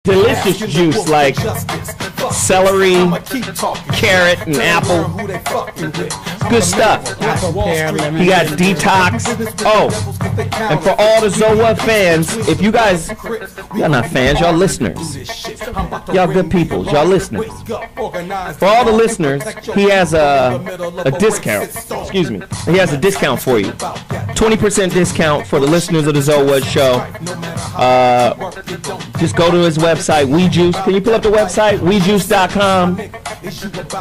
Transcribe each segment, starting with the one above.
delicious juice like celery, carrot, and apple. Good stuff. He got detox. Oh, and for all the Zoa fans, if you guys, y'all not fans, y'all listeners. Y'all good people, y'all listeners. For all the listeners, he has a discount. Excuse me. He has a discount for you. 20% discount for the listeners of the Zoa Show. Just go to his website, WeJuice. Can you pull up the website? WeJuice.com.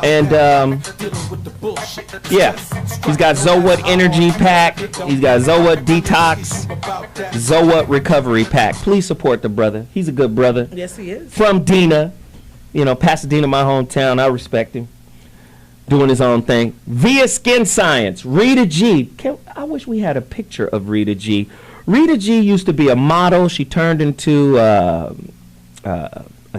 And yeah, he's got Zoa Energy Pack. He's got Zoa Detox, Zoa Recovery Pack. Please support the brother. He's a good brother. Yes, he is. From Dina, Pasadena, my hometown. I respect him. Doing his own thing. Via Skin Science, Rita G. I wish we had a picture of Rita G. Rita G used to be a model. She turned into a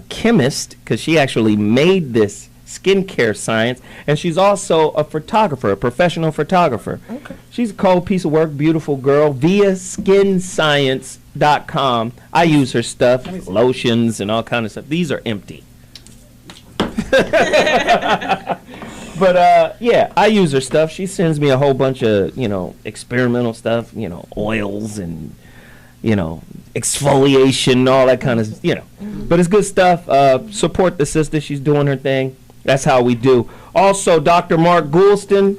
chemist because she actually made this skincare science, and she's also a photographer, a professional photographer. Okay. She's a cold piece of work, beautiful girl. Via skinscience.com. I use her stuff, lotions and all kind of stuff. These are empty. But yeah, I use her stuff. She sends me a whole bunch of, experimental stuff, oils and, exfoliation, all that kind of, But it's good stuff. Support the sister. She's doing her thing. That's how we do. Also, Dr. Mark Goulston,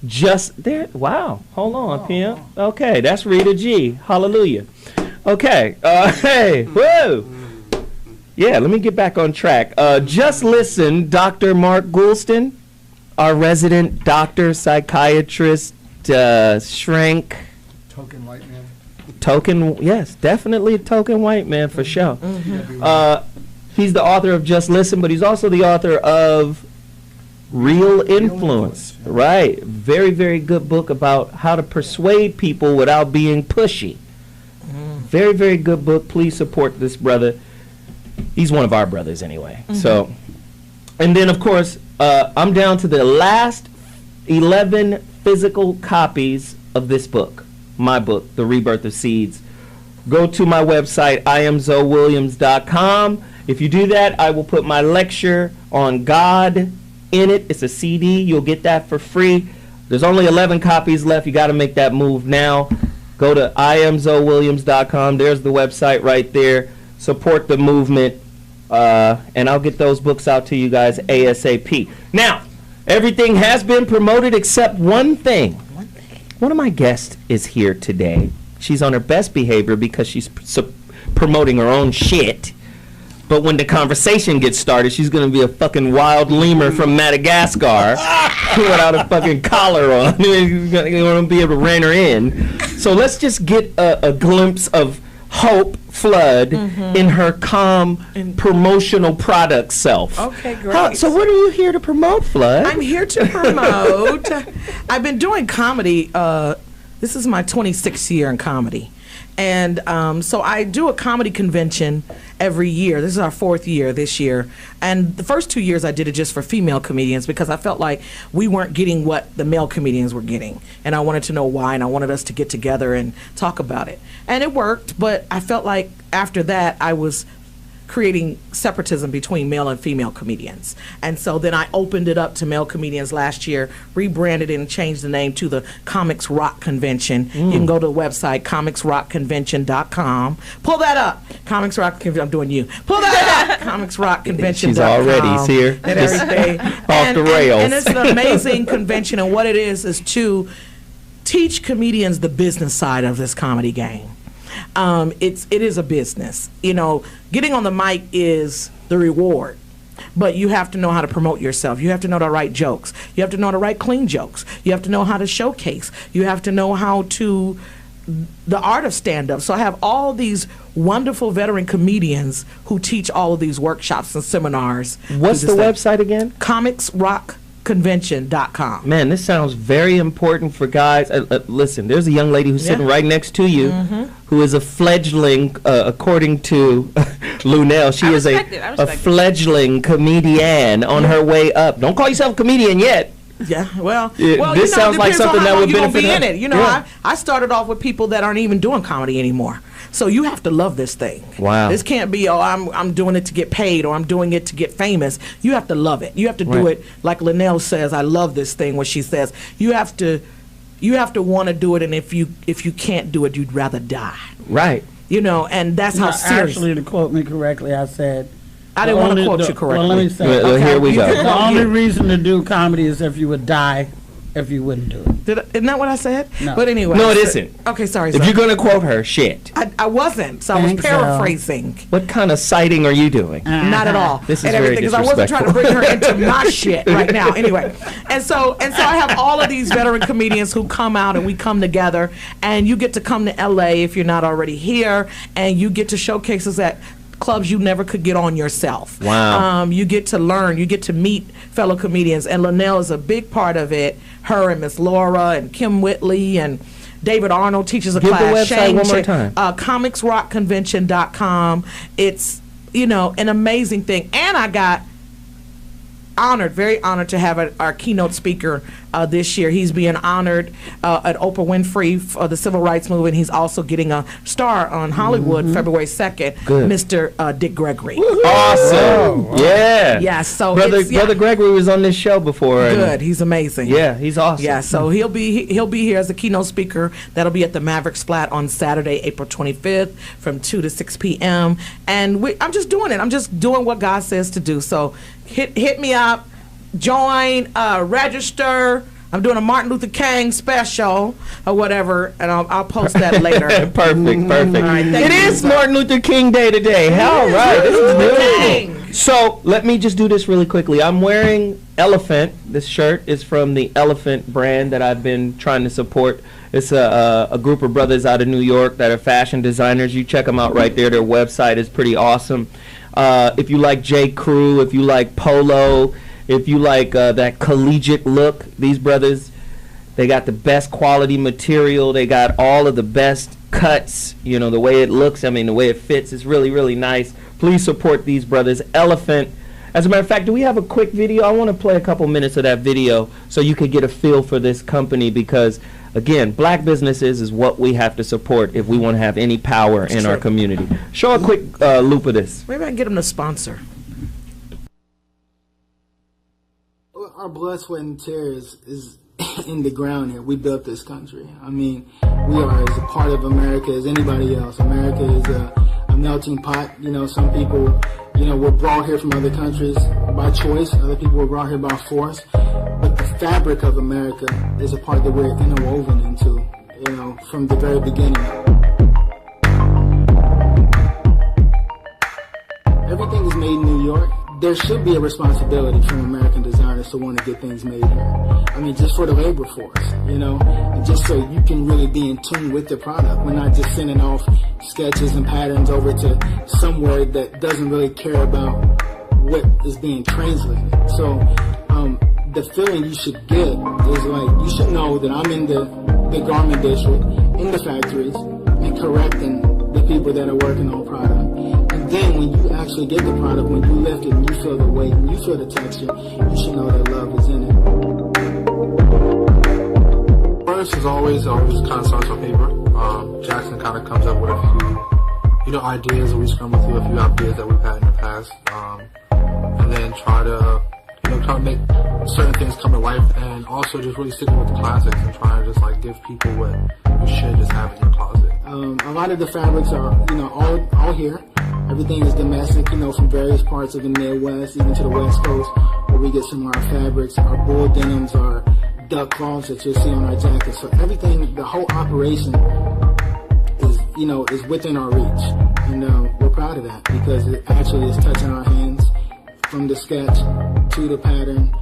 just there. Wow. Hold on, PM. Okay, that's Rita G. Hallelujah. Okay. Hey. Whoa. Yeah, let me get back on track. Just listen, Dr. Mark Goulston, our resident doctor, psychiatrist, shrink. Token white man. Yes, definitely a token white man for sure. Mm-hmm. He's the author of Just Listen, but he's also the author of Real Influence. Right. Very, very good book about how to persuade people without being pushy. Very, very good book. Please support this brother. He's one of our brothers anyway. Mm-hmm. So, and then, of course, I'm down to the last 11 physical copies of this book, my book, The Rebirth of Seeds. Go to my website, IamZoeWilliams.com. If you do that, I will put my lecture on God in it. It's a CD. You'll get that for free. There's only 11 copies left. You got to make that move now. Go to IamZoeWilliams.com. There's the website right there. Support the movement. And I'll get those books out to you guys ASAP. Now, everything has been promoted except one thing. One of my guests is here today. She's on her best behavior because she's promoting her own shit. But when the conversation gets started, she's going to be a fucking wild lemur from Madagascar without a fucking collar on. You're going to be able to rein her in. So let's just get a glimpse of Hope Flood in her calm promotional product self. Okay, great. So what are you here to promote, Flood? I'm here to promote. I've been doing comedy. This is my 26th year in comedy. And so I do a comedy convention every year. This is our 4th year this year. And the first 2 years I did it just for female comedians because I felt like we weren't getting what the male comedians were getting. And I wanted to know why, and I wanted us to get together and talk about it. And it worked, but I felt like after that I was creating separatism between male and female comedians. And so then I opened it up to male comedians last year, rebranded it and changed the name to the Comics Rock Convention. You can go to the website, comicsrockconvention.com. Pull that up. Comics Rock Convention, I'm doing you. Pull that up. comicsrockconvention.com. She's already here. And everything. Off the rails. And it's an amazing convention, and what it is to teach comedians the business side of this comedy game. It is a business. Getting on the mic is the reward, but you have to know how to promote yourself. You have to know how to write jokes. You have to know how to write clean jokes. You have to know how to showcase. You have to know how to the art of stand-up. So I have all these wonderful veteran comedians who teach all of these workshops and seminars. What's the website again? comicsrockconvention.com. Man, this sounds very important for guys. Listen, there's a young lady who's sitting right next to you who is a fledgling, according to Luenell. She is a fledgling comedian on her way up. Don't call yourself a comedian yet. Yeah, well, this sounds like something that would benefit her. I started off with people that aren't even doing comedy anymore. So you have to love this thing. Wow. This can't be, I'm doing it to get paid or I'm doing it to get famous. You have to love it. You have to do it like Luenell says, I love this thing, when she says, you have to want to do it, and if you can't do it, you'd rather die. Right. And that's how serious. Actually, to quote me correctly, I said, I didn't want to quote you correctly. Well, let me say, here we go. The only reason to do comedy is if you would die if you wouldn't do it. Isn't that what I said? No. But anyway. No, it isn't. Okay, sorry. If you're going to quote her, shit. I wasn't, so I was paraphrasing. What kind of citing are you doing? Not at all. This is and very everything, because I wasn't trying to bring her into my shit right now. Anyway, and so I have all of these veteran comedians who come out, and we come together, and you get to come to LA if you're not already here, and you get to showcase us at clubs you never could get on yourself. Wow. You get to learn, you get to meet fellow comedians, and Luenell is a big part of it. Her and Miss Laura and Kim Whitley and David Arnold teaches a class. Give the website one more time. comicsrockconvention.com. It's, an amazing thing. And I got very honored to have our keynote speaker this year. He's being honored at Oprah Winfrey for the Civil Rights Movement. He's also getting a star on Hollywood February 2nd, Mr. Dick Gregory. Awesome. Whoa. Yeah. Yeah, so Brother Gregory was on this show before. Good. He's amazing. Yeah, he's awesome. Yeah, so he'll be here as a keynote speaker. That'll be at the Mavericks Flat on Saturday, April 25th from 2 to 6 p.m. And I'm just doing it. I'm just doing what God says to do. So hit me up, join, register. I'm doing a Martin Luther King special or whatever, and I'll post that later. Perfect. Right, it is Martin Luther King Day today. All right, this is beautiful. So let me just do this really quickly. I'm wearing Elephant. This shirt is from the Elephant brand that I've been trying to support. It's a group of brothers out of New York that are fashion designers. You check them out right there. Their website is pretty awesome. If you like J. Crew, if you like Polo, if you like that collegiate look, these brothers, they got the best quality material. They got all of the best cuts. The way it looks, the way it fits is really, really nice. Please support these brothers. Elephant. As a matter of fact, do we have a quick video? I want to play a couple minutes of that video so you could get a feel for this company, because, again, black businesses is what we have to support if we want to have any power in our community. Show a quick loop of this. Maybe I can get them to sponsor. Our blood, sweat, and tears is in the ground here. We built this country. We are as a part of America as anybody else. America is a melting pot. Some people, were brought here from other countries by choice. Other people were brought here by force. But the fabric of America is a part that we're interwoven into, from the very beginning. Everything is made in New York. There should be a responsibility from American designers to want to get things made here. Just for the labor force, and just so you can really be in tune with the product. We're not just sending off sketches and patterns over to somewhere that doesn't really care about what is being translated. So, the feeling you should get is you should know that I'm in the garment district, in the factories, and correcting the people that are working on product. And then when you actually get the product, when you lift it and you feel the weight and you feel the texture, you should know that love is in it. First, as always kind of starts on paper. Jackson kind of comes up with a few, ideas, and we scrum through a few ideas that we've had in the past, and then try to make certain things come to life, and also just really sticking with the classics and trying to just give people what you should just have in your closet. A lot of the fabrics are, all here. Everything is domestic, from various parts of the Midwest, even to the West Coast, where we get some of our fabrics. Our bull denims, our duck cloths that you'll see on our jackets. So everything, the whole operation is, is within our reach. And we're proud of that, because it actually is touching our hands from the sketch to the pattern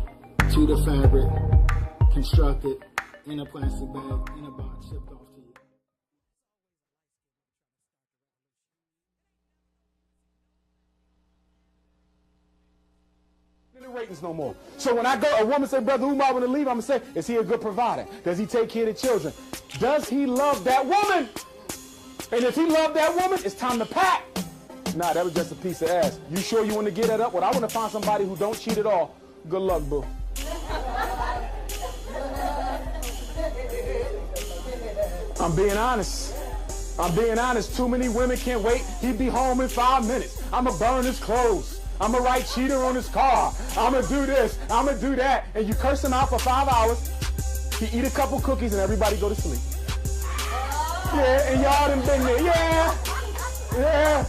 to the fabric, constructed in a plastic bag, in a box, shipped off to you. Ratings no more. So when a woman say, brother, who might want to leave, I'm going to say, is he a good provider? Does he take care of the children? Does he love that woman? And if he loved that woman, it's time to pack. Nah, that was just a piece of ass. You sure you want to get that up? Well, I want to find somebody who don't cheat at all. Good luck, boo. I'm being honest. I'm being honest, too many women can't wait. He'd be home in 5 minutes. I'ma burn his clothes. I'ma write cheater on his car. I'ma do this, I'ma do that. And you curse him out for 5 hours. He eat a couple cookies and everybody go to sleep. Yeah, and y'all done been there. Yeah, yeah.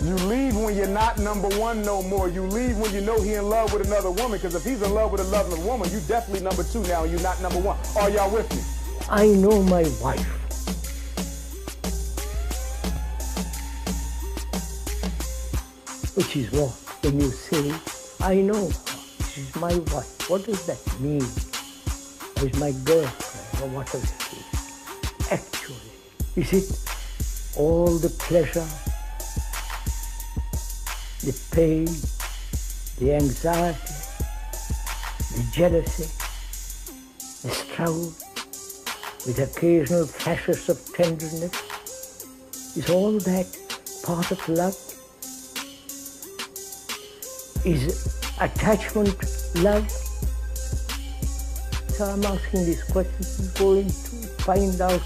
You leave when you're not number one no more. You leave when you know he in love with another woman, because if he's in love with another woman, you definitely number two now and you're not number one. Are y'all with me? I know my wife. Which is what? When you say, I know her, she's my wife. What does that mean? Or is my girlfriend, or whatever it is? Actually, is it all the pleasure, the pain, the anxiety, the jealousy, the struggle, with occasional flashes of tenderness? Is all that part of love? Is attachment love? So I'm asking these questions, going to find out.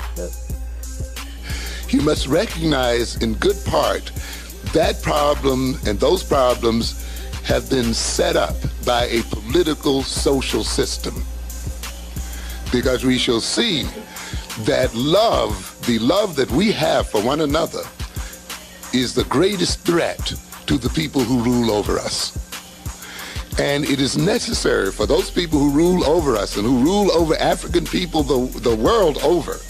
You must recognize in good part that problem and those problems have been set up by a political social system. Because we shall see that love, the love that we have for one another, is the greatest threat to the people who rule over us. And it is necessary for those people who rule over us and who rule over African people the world over,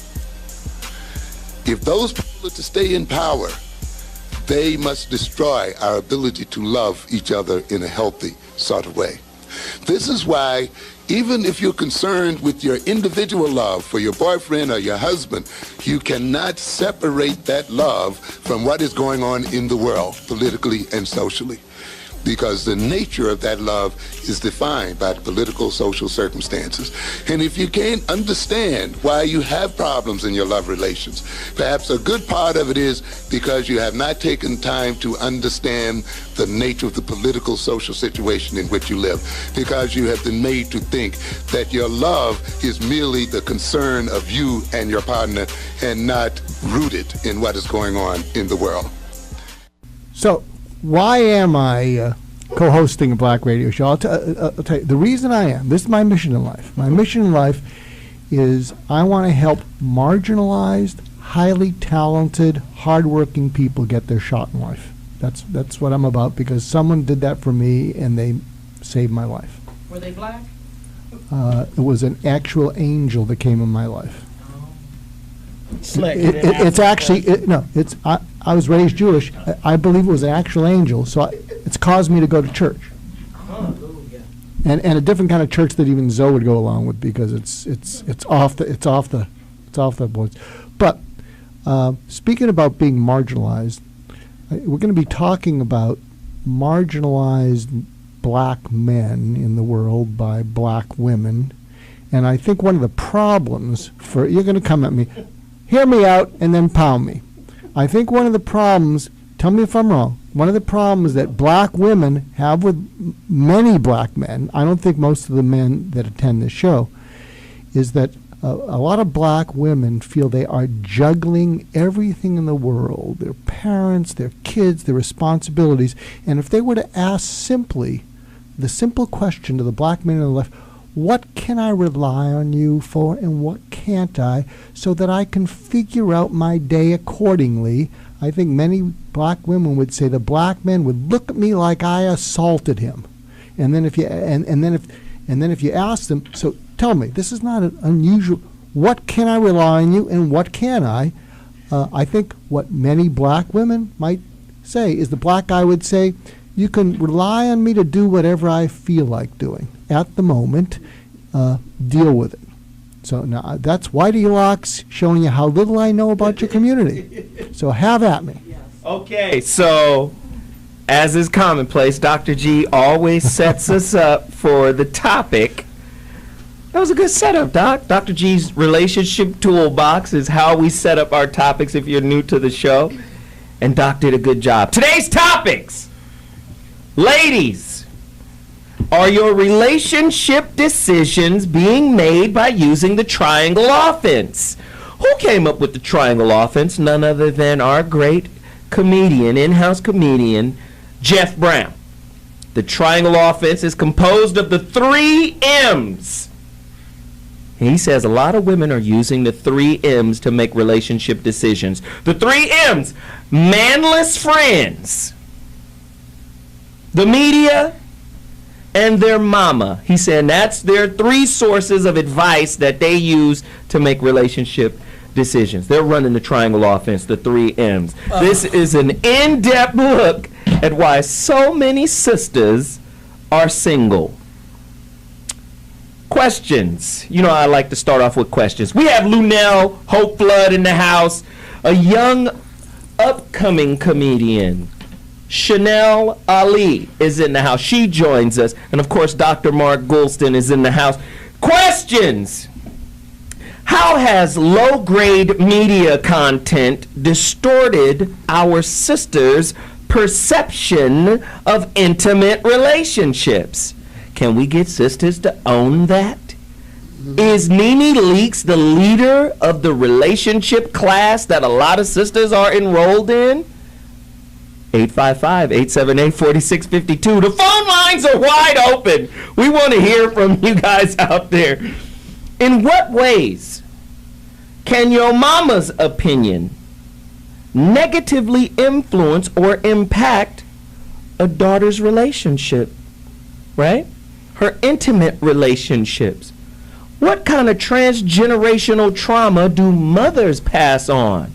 if those people are to stay in power, they must destroy our ability to love each other in a healthy sort of way. This is why, even if you're concerned with your individual love for your boyfriend or your husband, you cannot separate that love from what is going on in the world, politically and socially. Because the nature of that love is defined by the political, social circumstances. And if you can't understand why you have problems in your love relations, perhaps a good part of it is because you have not taken time to understand the nature of the political, social situation in which you live. Because you have been made to think that your love is merely the concern of you and your partner and not rooted in what is going on in the world. So, why am I co-hosting a black radio show? I'll tell you, the reason I am, this is my mission in life. My mission in life is I want to help marginalized, highly talented, hardworking people get their shot in life. That's what I'm about, because someone did that for me and they saved my life. Were they black? It was an actual angel that came in my life. Slick. It's actually, I was raised Jewish. I believe it was an actual angel, so it's caused me to go to church. And a different kind of church that even Zoe would go along with, because it's off the boards. But speaking about being marginalized, we're going to be talking about marginalized black men in the world by black women. And I think one of the problems you're going to come at me, hear me out and then pound me. I think one of the problems, tell me if I'm wrong, one of the problems that black women have with many black men, I don't think most of the men that attend this show, is that a lot of black women feel they are juggling everything in the world, their parents, their kids, their responsibilities, and if they were to ask the simple question to the black men on the left, what can I rely on you for and what can't I, so that I can figure out my day accordingly? I think many black women would say the black man would look at me like I assaulted him. And then if you ask them, so tell me, this is not an unusual, what can I rely on you and what can I? I think what many black women might say is the black guy would say, you can rely on me to do whatever I feel like doing at the moment. Deal with it. So now that's Whitey Locks showing you how little I know about your community. So have at me. Okay, so as is commonplace, Dr. G always sets us up for the topic. That was a good setup, Doc. Dr. G's relationship toolbox is how we set up our topics if you're new to the show. And Doc did a good job. Today's topics. Ladies, Are your relationship decisions being made by using the triangle offense? Who came up with the triangle offense? None other than our great comedian, in-house comedian, Geoff Brown. The triangle offense is composed of the 3 M's. He says a lot of women are using the 3 M's to make relationship decisions. The 3 M's: manless friends, the media, and their mama. He said that's their 3 sources of advice that they use to make relationship decisions. They're running the triangle offense, the 3 M's. This is an in-depth look at why so many sisters are single. Questions. You know, I like to start off with questions. We have Luenell Hope Flood in the house, a young upcoming comedian. Chanel Ali is in the house. She joins us. And of course, Dr. Mark Goulston is in the house. Questions. How has low-grade media content distorted our sisters' perception of intimate relationships? Can we get sisters to own that? Is Nene Leakes the leader of the relationship class that a lot of sisters are enrolled in? 855-878-4652. The phone lines are wide open. We want to hear from you guys out there. In what ways can your mama's opinion negatively influence or impact a daughter's relationship, right? Her intimate relationships. What kind of transgenerational trauma do mothers pass on?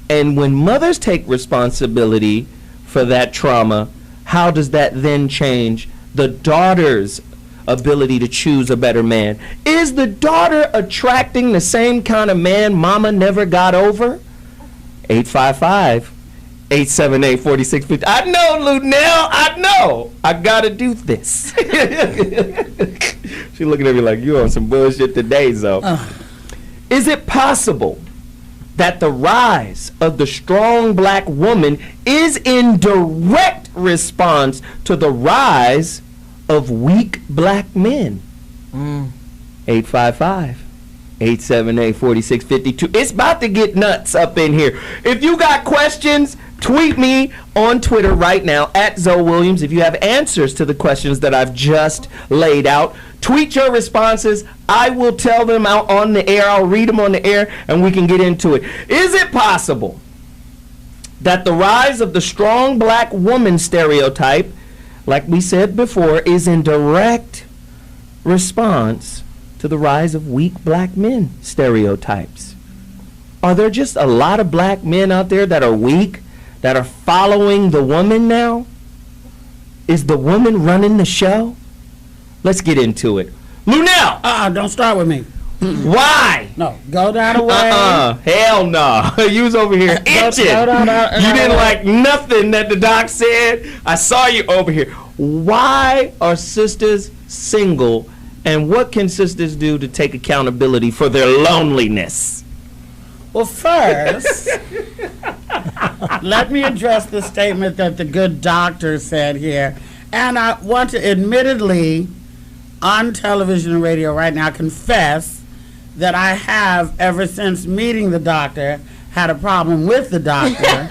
And when mothers take responsibility for that trauma, how does that then change the daughter's ability to choose a better man? Is the daughter attracting the same kind of man mama never got over? 855-878-4650. I know, Luenell, I know. I gotta do this. She's looking at me like, you on some bullshit today, Zoe. Is it possible that the rise of the strong black woman is in direct response to the rise of weak black men? 855-878-4652. It's about to get nuts up in here. If you got questions, tweet me on Twitter right now at Zoe Williams. If you have answers to the questions that I've just laid out, tweet your responses. I will tell them out on the air. I'll read them on the air, and we can get into it. Is it possible that the rise of the strong black woman stereotype, like we said before, is in direct response to the rise of weak black men stereotypes? Are there just a lot of black men out there that are weak, that are following the woman now? Is the woman running the show? Let's get into it. Luenell! Don't start with me. Why? No, go down the way. Hell no. You was over here itching. You didn't like nothing that the doc said. I saw you over here. Why are sisters single, and what can sisters do to take accountability for their loneliness? Well, first, let me address the statement that the good doctor said here. And I want to admittedly, on television and radio right now, confess that I have, ever since meeting the doctor, had a problem with the doctor.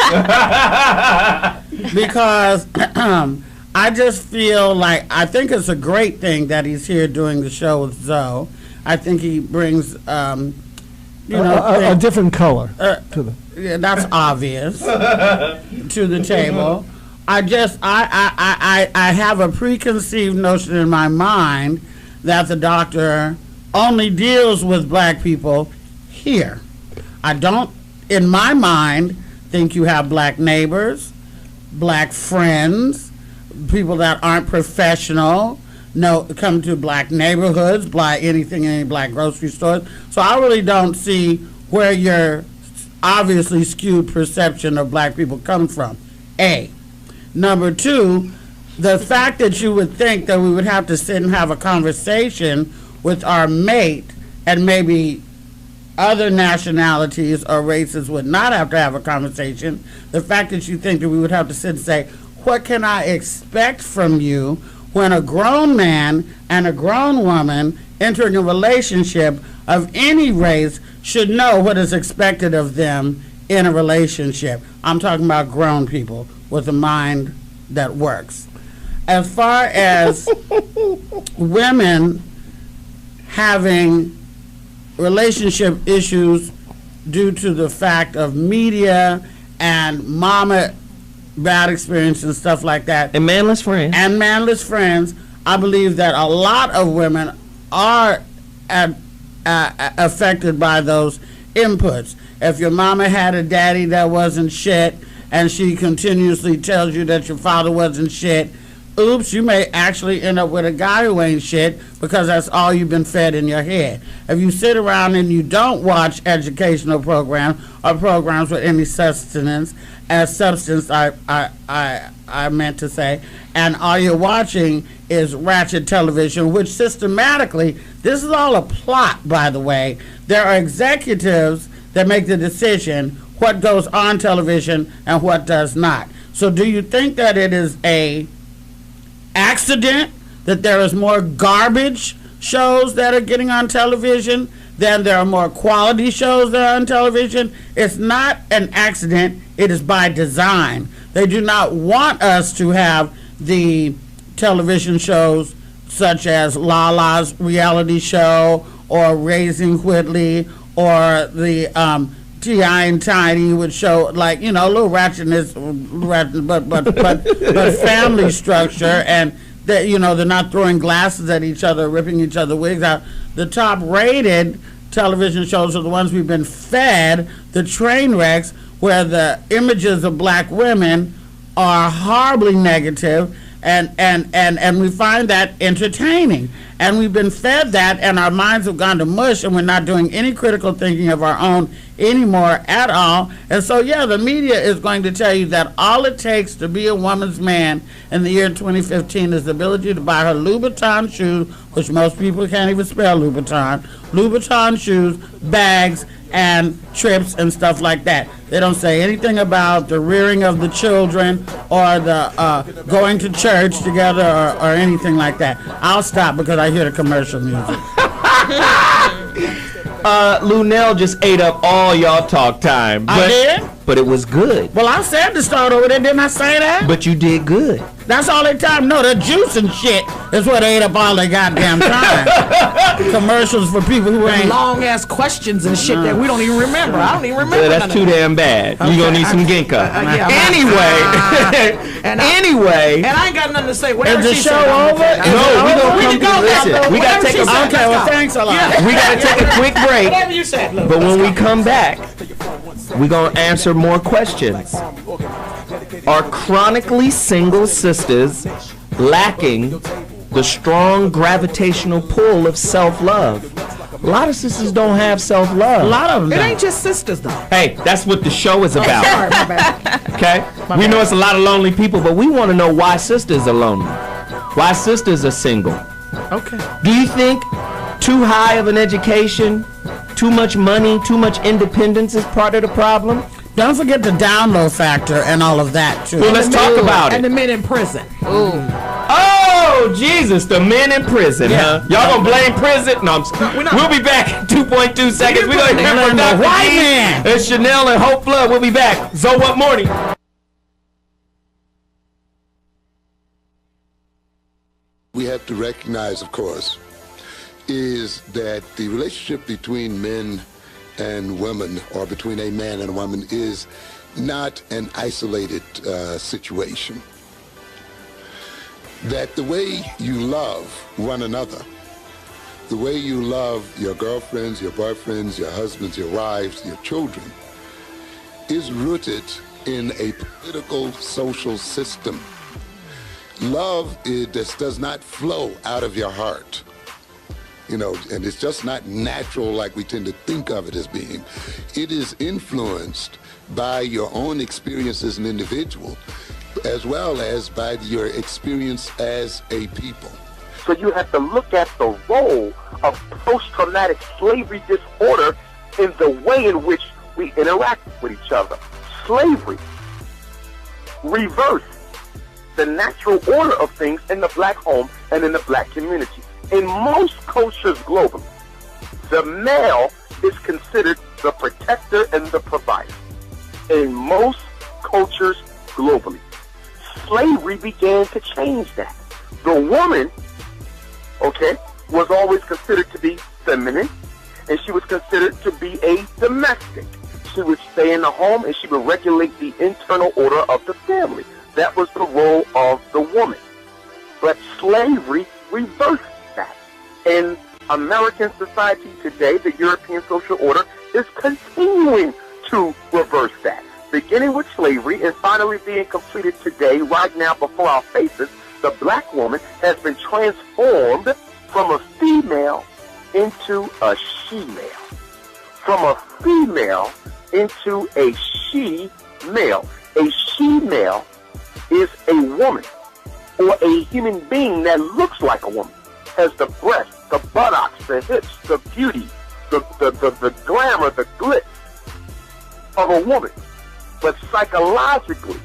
Because I just feel like, I think it's a great thing that he's here doing the show with Zoe. I think he brings, a different color to the. Yeah, that's obvious to the table. I have a preconceived notion in my mind that the doctor only deals with black people here. I don't, in my mind, think you have black neighbors, black friends, people that aren't professional, come to black neighborhoods, black anything in any black grocery stores. So I really don't see where your obviously skewed perception of black people comes from. A. Number two, the fact that you would think that we would have to sit and have a conversation with our mate, and maybe other nationalities or races would not have to have a conversation. The fact that you think that we would have to sit and say, what can I expect from you when a grown man and a grown woman entering a relationship of any race should know what is expected of them in a relationship. I'm talking about grown people with a mind that works. As far as women having relationship issues due to the fact of media and mama bad experience and stuff like that. And manless friends. And manless friends. I believe that a lot of women are affected by those inputs. If your mama had a daddy that wasn't shit and she continuously tells you that your father wasn't shit, oops, you may actually end up with a guy who ain't shit because that's all you've been fed in your head. If you sit around and you don't watch educational programs or programs with any substance, I meant to say, and all you're watching is ratchet television, which systematically, this is all a plot, by the way. There are executives that make the decision what goes on television and what does not. So do you think that it is a accident that there is more garbage shows that are getting on television than there are more quality shows that are on television? It's not an accident. It is by design. They do not want us to have the television shows such as Lala's reality show or Raising Whitley or the T.I. and Tiny would show, like, you know, a little ratchetness, but family structure, and that, you know, they're not throwing glasses at each other, ripping each other wigs out. The top rated television shows are the ones we've been fed, the train wrecks, where the images of black women are horribly negative, and we find that entertaining. And we've been fed that, and our minds have gone to mush, and we're not doing any critical thinking of our own anymore at all. And so, yeah, the media is going to tell you that all it takes to be a woman's man in the year 2015 is the ability to buy her Louboutin shoes, which most people can't even spell Louboutin shoes, bags, and trips and stuff like that. They don't say anything about the rearing of the children or the going to church together or anything like that. I'll stop because I hear the commercial music. Luenell just ate up all y'all talk time. I did? But it was good. Well, I said to start over there, didn't I say that? But you did good. That's all they time. No, the juice and shit is what they ate up all their goddamn time. Commercials for people who ain't. Long ass questions and shit that we don't even remember. I don't even remember. Yeah, that's too damn bad. Okay. You're gonna need some ginkgo. Anyway. And I ain't got nothing to say. Whatever is the she show said, over? No, we gonna come. Listen, we gotta take a. Okay, well, thanks a lot. Yeah. We gotta take a quick break. Whatever you said, Lou. But when we come back, we're gonna answer more questions. Are chronically single sisters lacking the strong gravitational pull of self-love? A lot of sisters don't have self-love. A lot of them. It ain't just sisters, though. Hey, that's what the show is about. Sorry, my bad. Okay? We know it's a lot of lonely people, but we want to know why sisters are lonely. Why sisters are single. Okay. Do you think too high of an education, too much money, too much independence is part of the problem? Don't forget the download factor and all of that, too. Well, let's talk about it. And the men in prison. Ooh. Oh, Jesus, the men in prison, huh? Y'all gonna blame prison? No, I'm just kidding. We'll be back in 2.2 seconds. We're gonna hear from Dr. White man. It's Chanel and Hope Flood. We'll be back. So what morning? We have to recognize, of course, is that the relationship between men and women, or between a man and a woman, is not an isolated situation. That the way you love one another, the way you love your girlfriends, your boyfriends, your husbands, your wives, your children, is rooted in a political, social system. Love, it just does not flow out of your heart. You know, and it's just not natural like we tend to think of it as being. It is influenced by your own experience as an individual, as well as by your experience as a people. So you have to look at the role of post-traumatic slavery disorder in the way in which we interact with each other. Slavery, reverse, the natural order of things in the black home and in the black community. In most cultures globally, the male is considered the protector and the provider. In most cultures globally, slavery began to change that. The woman, okay, was always considered to be feminine, and she was considered to be a domestic. She would stay in the home and she would regulate the internal order of the family. That was the role of the woman. But slavery reversed that. In American society today, the European social order is continuing to reverse that. Beginning with slavery and finally being completed today, right now before our faces, the black woman has been transformed from a female into a she-male. From a female into a she-male. A she-male is a woman or a human being that looks like a woman. Has the breasts, the buttocks, the hips, the beauty, the glamour, the glitz of a woman. But psychologically,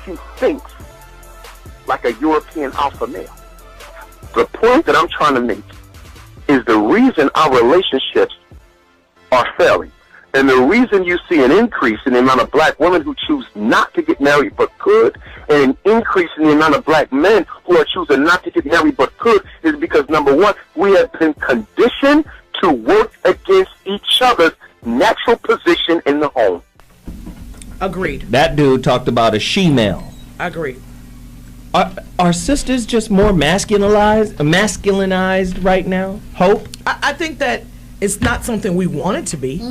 she thinks like a European alpha male. The point that I'm trying to make is the reason our relationships are failing. And the reason you see an increase in the amount of black women who choose not to get married but could, and an increase in the amount of black men who are choosing not to get married but could, is because, number one, we have been conditioned to work against each other's natural position in the home. Agreed. That dude talked about a she-male. Agreed. Are sisters just more masculinized right now? Hope? I think that it's not something we want it to be.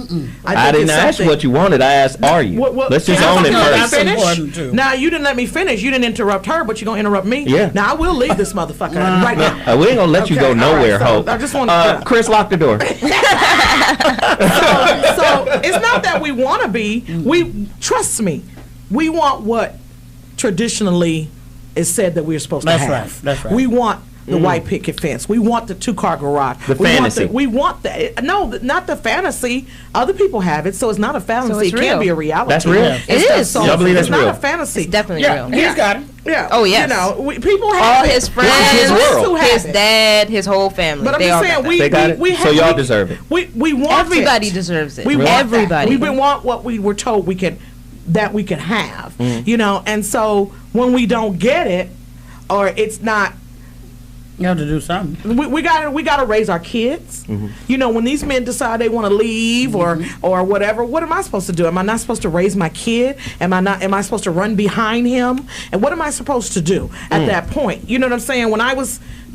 I didn't ask what you wanted. I asked, are you? Let's just own it first. Finish? Now, you didn't let me finish. You didn't interrupt her, but you're going to interrupt me? Yeah. Now, I will leave this motherfucker right now. We ain't going to let you go nowhere, Hope. I just want to... Chris, lock the door. So it's not that we want to be. Trust me, we want what traditionally is said that we're supposed to have. That's right. We want the white picket fence. We want the 2-car garage. The fantasy. We want that. No, not the fantasy. Other people have it, so it's not a fantasy. So it's it can be a reality. That's real. It is. So Y'all believe that's it's real? not a fantasy. It's definitely real. He's got it. Yeah. Oh, yes. You know, people have All it. his friends, his world. his dad, his whole family. But I'm they just all saying, got we They got it? have, So y'all deserve it. We want Everybody it. deserves it. We want Everybody. that. We want what we were told we could have. You know, and so when we don't get it, or it's not. You have to do something. We gotta raise our kids. You know, when these men decide they want to leave or whatever, what am I supposed to do? Am I not supposed to raise my kid? Am I supposed to run behind him? And what am I supposed to do at that point? You know what I'm saying? When I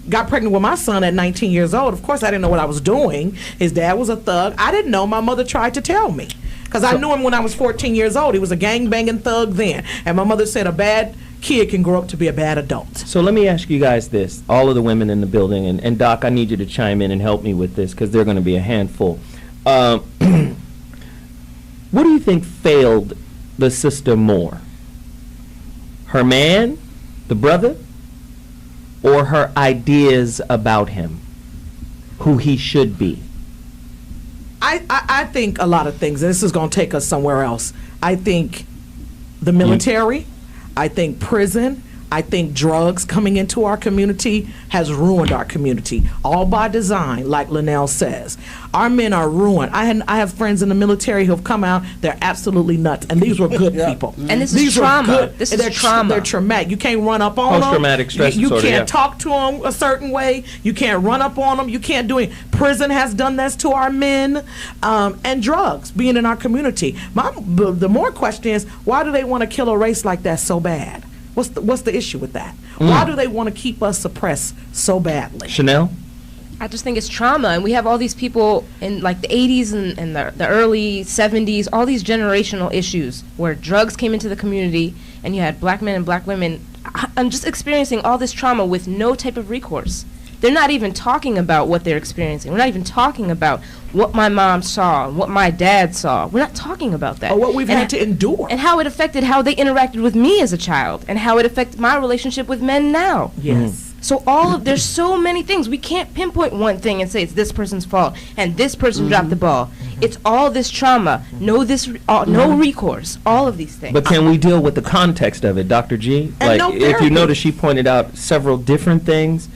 got pregnant with my son at 19 years old, of course I didn't know what I was doing. His dad was a thug. I didn't know. My mother tried to tell me. Because I knew him when I was 14 years old. He was a gang-banging thug then. And my mother said a bad kid can grow up to be a bad adult. So let me ask you guys this, all of the women in the building, and Doc, I need you to chime in and help me with this because they're going to be a handful. What do you think failed the sister more? Her man, the brother, or her ideas about him, who he should be? I think a lot of things. This is going to take us somewhere else. I think the military, I think prison, I think drugs coming into our community has ruined our community, all by design, like Luenell says. Our men are ruined. I have friends in the military who have come out, they're absolutely nuts, and these were good people. And this is trauma. This is trauma. They're traumatic. You can't run up on them. Post-traumatic stress You disorder, can't talk to them a certain way. You can't run up on them. You can't do it. Prison has done this to our men, and drugs being in our community. The more question is, why do they want to kill a race like that so bad? What's the issue with that? Why do they want to keep us suppressed so badly? Chanel? I just think it's trauma, and we have all these people in like the 80s and the early 70s, all these generational issues where drugs came into the community, and you had black men and black women. I'm just experiencing all this trauma with no type of recourse. They're not even talking about what they're experiencing. We're not even talking about what my mom saw, what my dad saw. We're not talking about that. Or what we've had to endure. And how it affected how they interacted with me as a child, and how it affected my relationship with men now. Yes. So there's so many things. We can't pinpoint one thing and say it's this person's fault and this person dropped the ball. It's all this trauma, no recourse, all of these things. But can we deal with the context of it, Dr. G? And no if you therapy. notice, she pointed out several different things.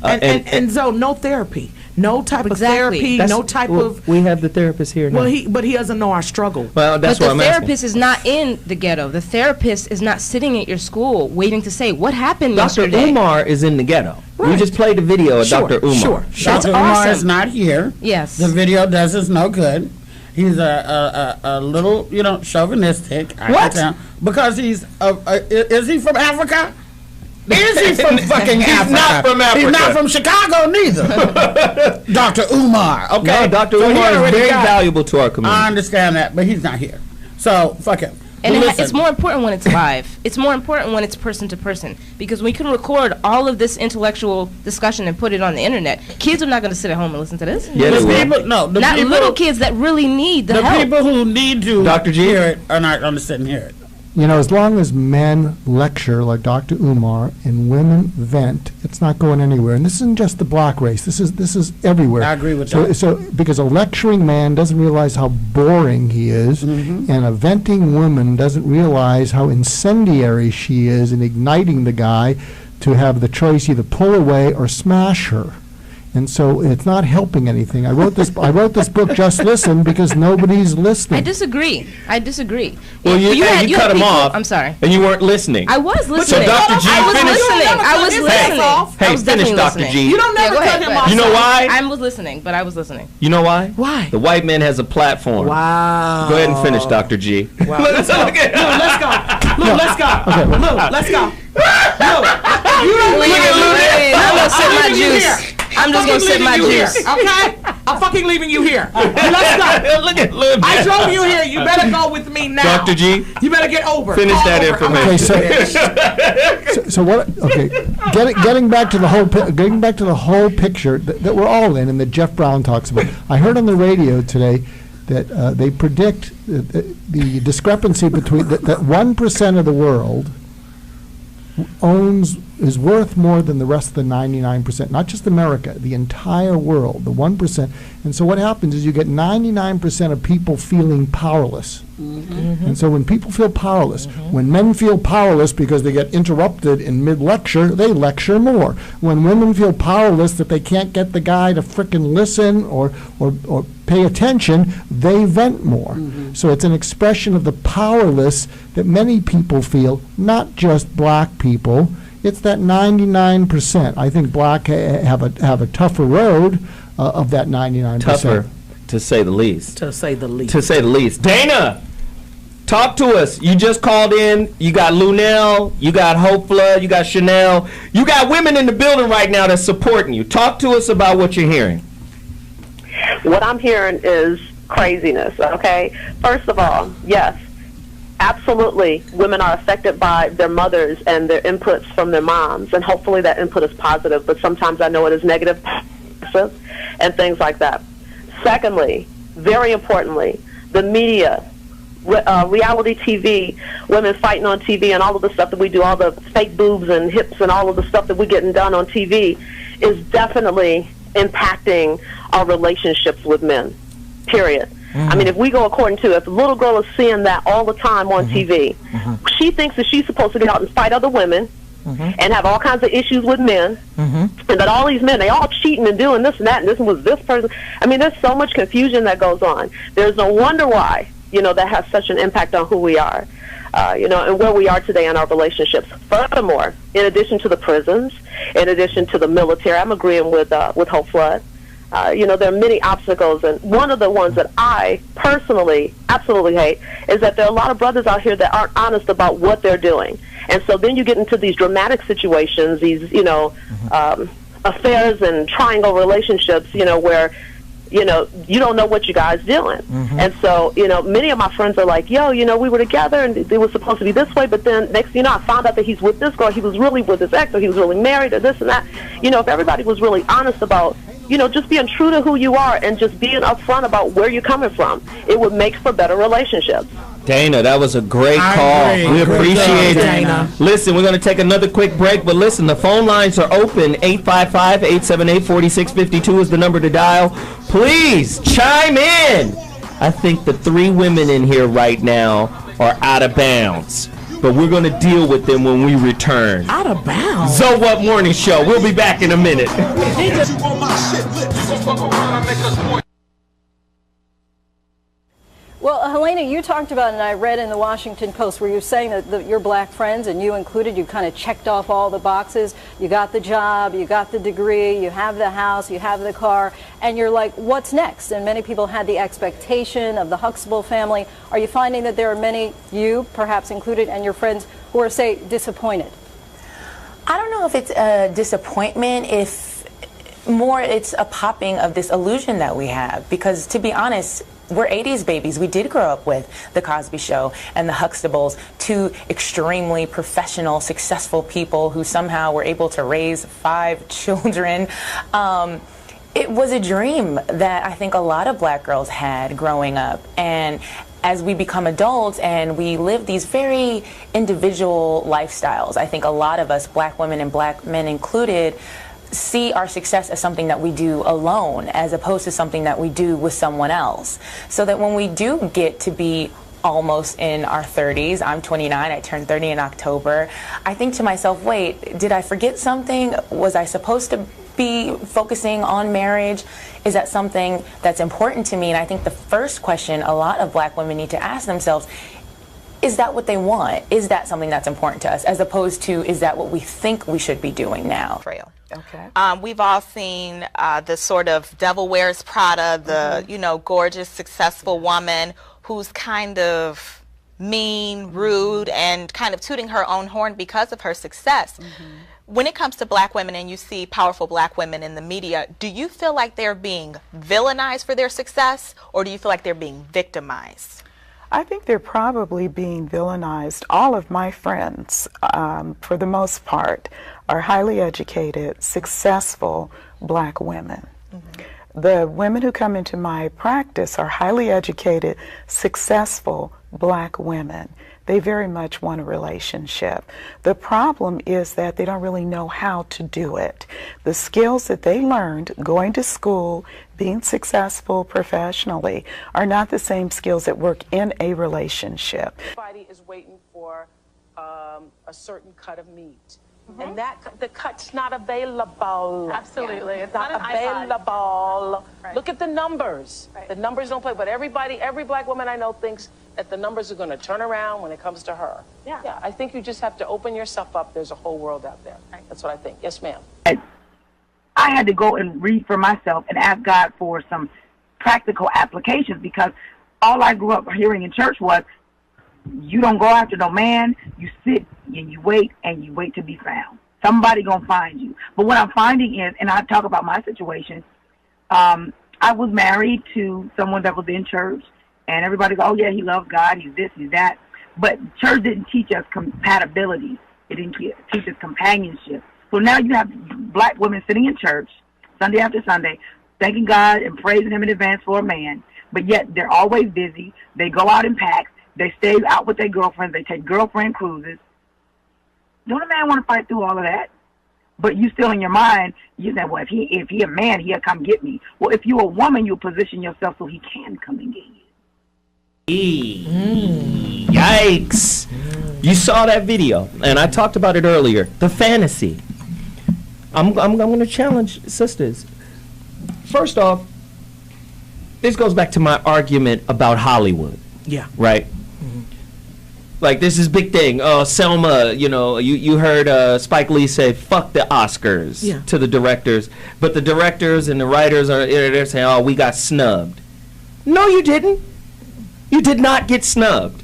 And so no therapy, no type of therapy, no type of. We have the therapist here now. Well, but he doesn't know our struggle. Well, that's but what I'm the asking. therapist is not in the ghetto. The therapist is not sitting at your school waiting to say what happened Dr. yesterday. Umar is in the ghetto. We just played the video of Dr. Umar. Sure. That's Dr. Umar is awesome. not here. Yes. The video does us no good. He's a little, chauvinistic. I What? can tell. Because he's, is he from Africa? Is he from fucking He's Africa? not from Africa. He's not from Chicago neither. Dr. Umar, okay? No, Dr. So he Umar is already very got- valuable to our community. I understand that, but he's not here. So, fuck him. And But it's more important when it's live. It's more important when it's person to person, because we can record all of this intellectual discussion and put it on the internet. Kids are not going to sit at home and listen to this. Yeah, the they will. people, no, the Not people, little kids that really need the the help. people who need to Dr. G? hear it are not going to sit and hear it. As long as men lecture like Dr. Umar and women vent, it's not going anywhere. And this isn't just the black race. This is everywhere. I agree with so, that. So because a lecturing man doesn't realize how boring he is, and a venting woman doesn't realize how incendiary she is in igniting the guy to have the choice either pull away or smash her. And so it's not helping anything. I wrote this book, Just Listen, because nobody's listening. I disagree. Well, you had cut him people- off. I'm sorry. And you weren't listening. I was listening. Dr. G, I was finish. listening. I was listening. Hey, I was finish, definitely Dr. listening. G. You don't never go cut ahead, him go off. ahead. You know why? I was listening, but I was listening. You know why? Why? The white man has a platform. Wow. Go ahead and finish, Dr. G. Wow. Let's go. Lou, let's go. Lou, let's go. Lou, let's go. Lou, you don't Look at Lou. I'm gonna sip my leaving you juice. here. I'm just gonna sip my leaving you juice. here, okay? I'm fucking leaving you here. Let's go. Look at Lou. I drove you here. You better go with me now. Dr. G, You better get over. finish All that over. information. Okay, so what? Okay, getting back to the whole picture that we're all in, and that Geoff Brown talks about. I heard on the radio today that they predict the discrepancy between that 1% of the world is worth more than the rest of the 99%, not just America, the entire world, the 1%. And so what happens is you get 99% of people feeling powerless. And so when people feel powerless, when men feel powerless because they get interrupted in mid-lecture, they lecture more. When women feel powerless that they can't get the guy to frickin' listen or pay attention, they vent more. So it's an expression of the powerless that many people feel, not just black people. It's that 99%. I think black have a tougher road of that 99%. Tougher, to say the least. To say the least. To say the least. Dana, talk to us. You just called in. You got Luenell. You got Hope Flood. You got Chanel. You got women in the building right now that's supporting you. Talk to us about what you're hearing. What I'm hearing is craziness, okay? First of all, yes, absolutely, women are affected by their mothers and their inputs from their moms, and hopefully that input is positive, but sometimes I know it is negative and things like that. Secondly, very importantly, the media, reality TV, women fighting on TV and all of the stuff that we do, all the fake boobs and hips and all of the stuff that we're getting done on TV is definitely impacting our relationships with men, period. I mean, if we go according to, if a little girl is seeing that all the time on TV, she thinks that she's supposed to get out and fight other women and have all kinds of issues with men, and that all these men, they all cheating and doing this and that, and this was this person. I mean, there's so much confusion that goes on. There's no wonder why, that has such an impact on who we are, and where we are today in our relationships. Furthermore, in addition to the prisons, in addition to the military, I'm agreeing with Hope Flood. There are many obstacles, and one of the ones that I personally absolutely hate is that there are a lot of brothers out here that aren't honest about what they're doing. And so then you get into these dramatic situations, these, affairs and triangle relationships, where, you don't know what you guys doing. And so, many of my friends are like, we were together and it was supposed to be this way, but then next thing you know, I found out that he's with this girl, he was really with his ex, or he was really married, or this and that. If everybody was really honest about, just being true to who you are and just being upfront about where you're coming from, it would make for better relationships. Dana, that was a great call. We appreciate it. Dana. Listen, we're going to take another quick break, but listen, the phone lines are open. 855-878-4652 is the number to dial. Please chime in. I think the 3 women in here right now are out of bounds, but we're going to deal with them when we return. Out of bounds? So What Morning Show. We'll be back in a minute. Well, Helena, you talked about, and I read in the Washington Post, where you're saying that your black friends, and you included, you kind of checked off all the boxes. You got the job, you got the degree, you have the house, you have the car, and you're like, what's next? And many people had the expectation of the Huxtable family. Are you finding that there are many, you perhaps included, and your friends who are, say, disappointed? I don't know if it's a disappointment, if more it's a popping of this illusion that we have. Because to be honest, we're 80s babies. We did grow up with The Cosby Show and the Huxtables, 2 extremely professional, successful people who somehow were able to raise 5 children. It was a dream that I think a lot of black girls had growing up. And as we become adults and we live these very individual lifestyles, I think a lot of us, black women and black men included, see our success as something that we do alone as opposed to something that we do with someone else. So that when we do get to be almost in our 30s, I'm 29, I turned 30 in October, I think to myself, wait, did I forget something? Was I supposed to be focusing on marriage? Is that something that's important to me? And I think the first question a lot of black women need to ask themselves, is that what they want? Is that something that's important to us? As opposed to, is that what we think we should be doing now? Okay. We've all seen the sort of Devil Wears Prada, the gorgeous, successful woman who's kind of mean, rude, and kind of tooting her own horn because of her success. When it comes to black women and you see powerful black women in the media, do you feel like they're being villainized for their success, or do you feel like they're being victimized? I think they're probably being villainized. All of my friends, for the most part, are highly educated, successful black women. The women who come into my practice are highly educated, successful black women. They very much want a relationship. The problem is that they don't really know how to do it. The skills that they learned going to school, being successful professionally, are not the same skills that work in a relationship. Everybody is waiting for a certain cut of meat. And the cut's not available. Absolutely. It's not available. Right. Look at the numbers. Right. The numbers don't play, but every black woman I know thinks that the numbers are going to turn around when it comes to her. Yeah, I think you just have to open yourself up. There's a whole world out there. Right. That's what I think. Yes, ma'am. I had to go and read for myself and ask God for some practical applications, because all I grew up hearing in church was, you don't go after no man, you sit and you wait to be found. Somebody gonna find you. But what I'm finding is, and I talk about my situation, I was married to someone that was in church, and everybody goes, oh yeah, he loves God, he's this, he's that. But church didn't teach us compatibility. It didn't teach us companionship. So now you have black women sitting in church Sunday after Sunday, thanking God and praising him in advance for a man, but yet they're always busy. They go out in packs. They stay out with their girlfriends. They take girlfriend cruises. Don't a man want to fight through all of that? But you still in your mind, you say, well, if he a man, he'll come get me. Well, if you're a woman, you'll position yourself so he can come and get you. Yikes. You saw that video, and I talked about it earlier. The fantasy. I'm going to challenge sisters. First off, this goes back to my argument about Hollywood. Yeah. Right? Like, this is big thing. Oh, Selma, you heard Spike Lee say, fuck the Oscars to the directors. But the directors and the writers they're saying, oh, we got snubbed. No, you didn't. You did not get snubbed.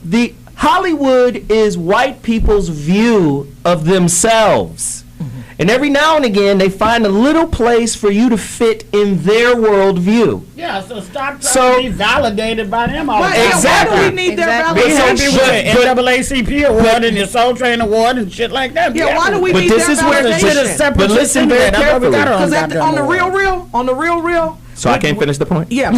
The Hollywood is white people's view of themselves. And every now and again, they find a little place for you to fit in their worldview. Yeah, so stop trying to be validated by them all the time. Exactly. Why do we need their validation? Be with the NAACP award and your Soul Train award and shit like that. Yeah, why do we need their validation? But listen very carefully. Because on the real, So I can't finish the point? Yeah.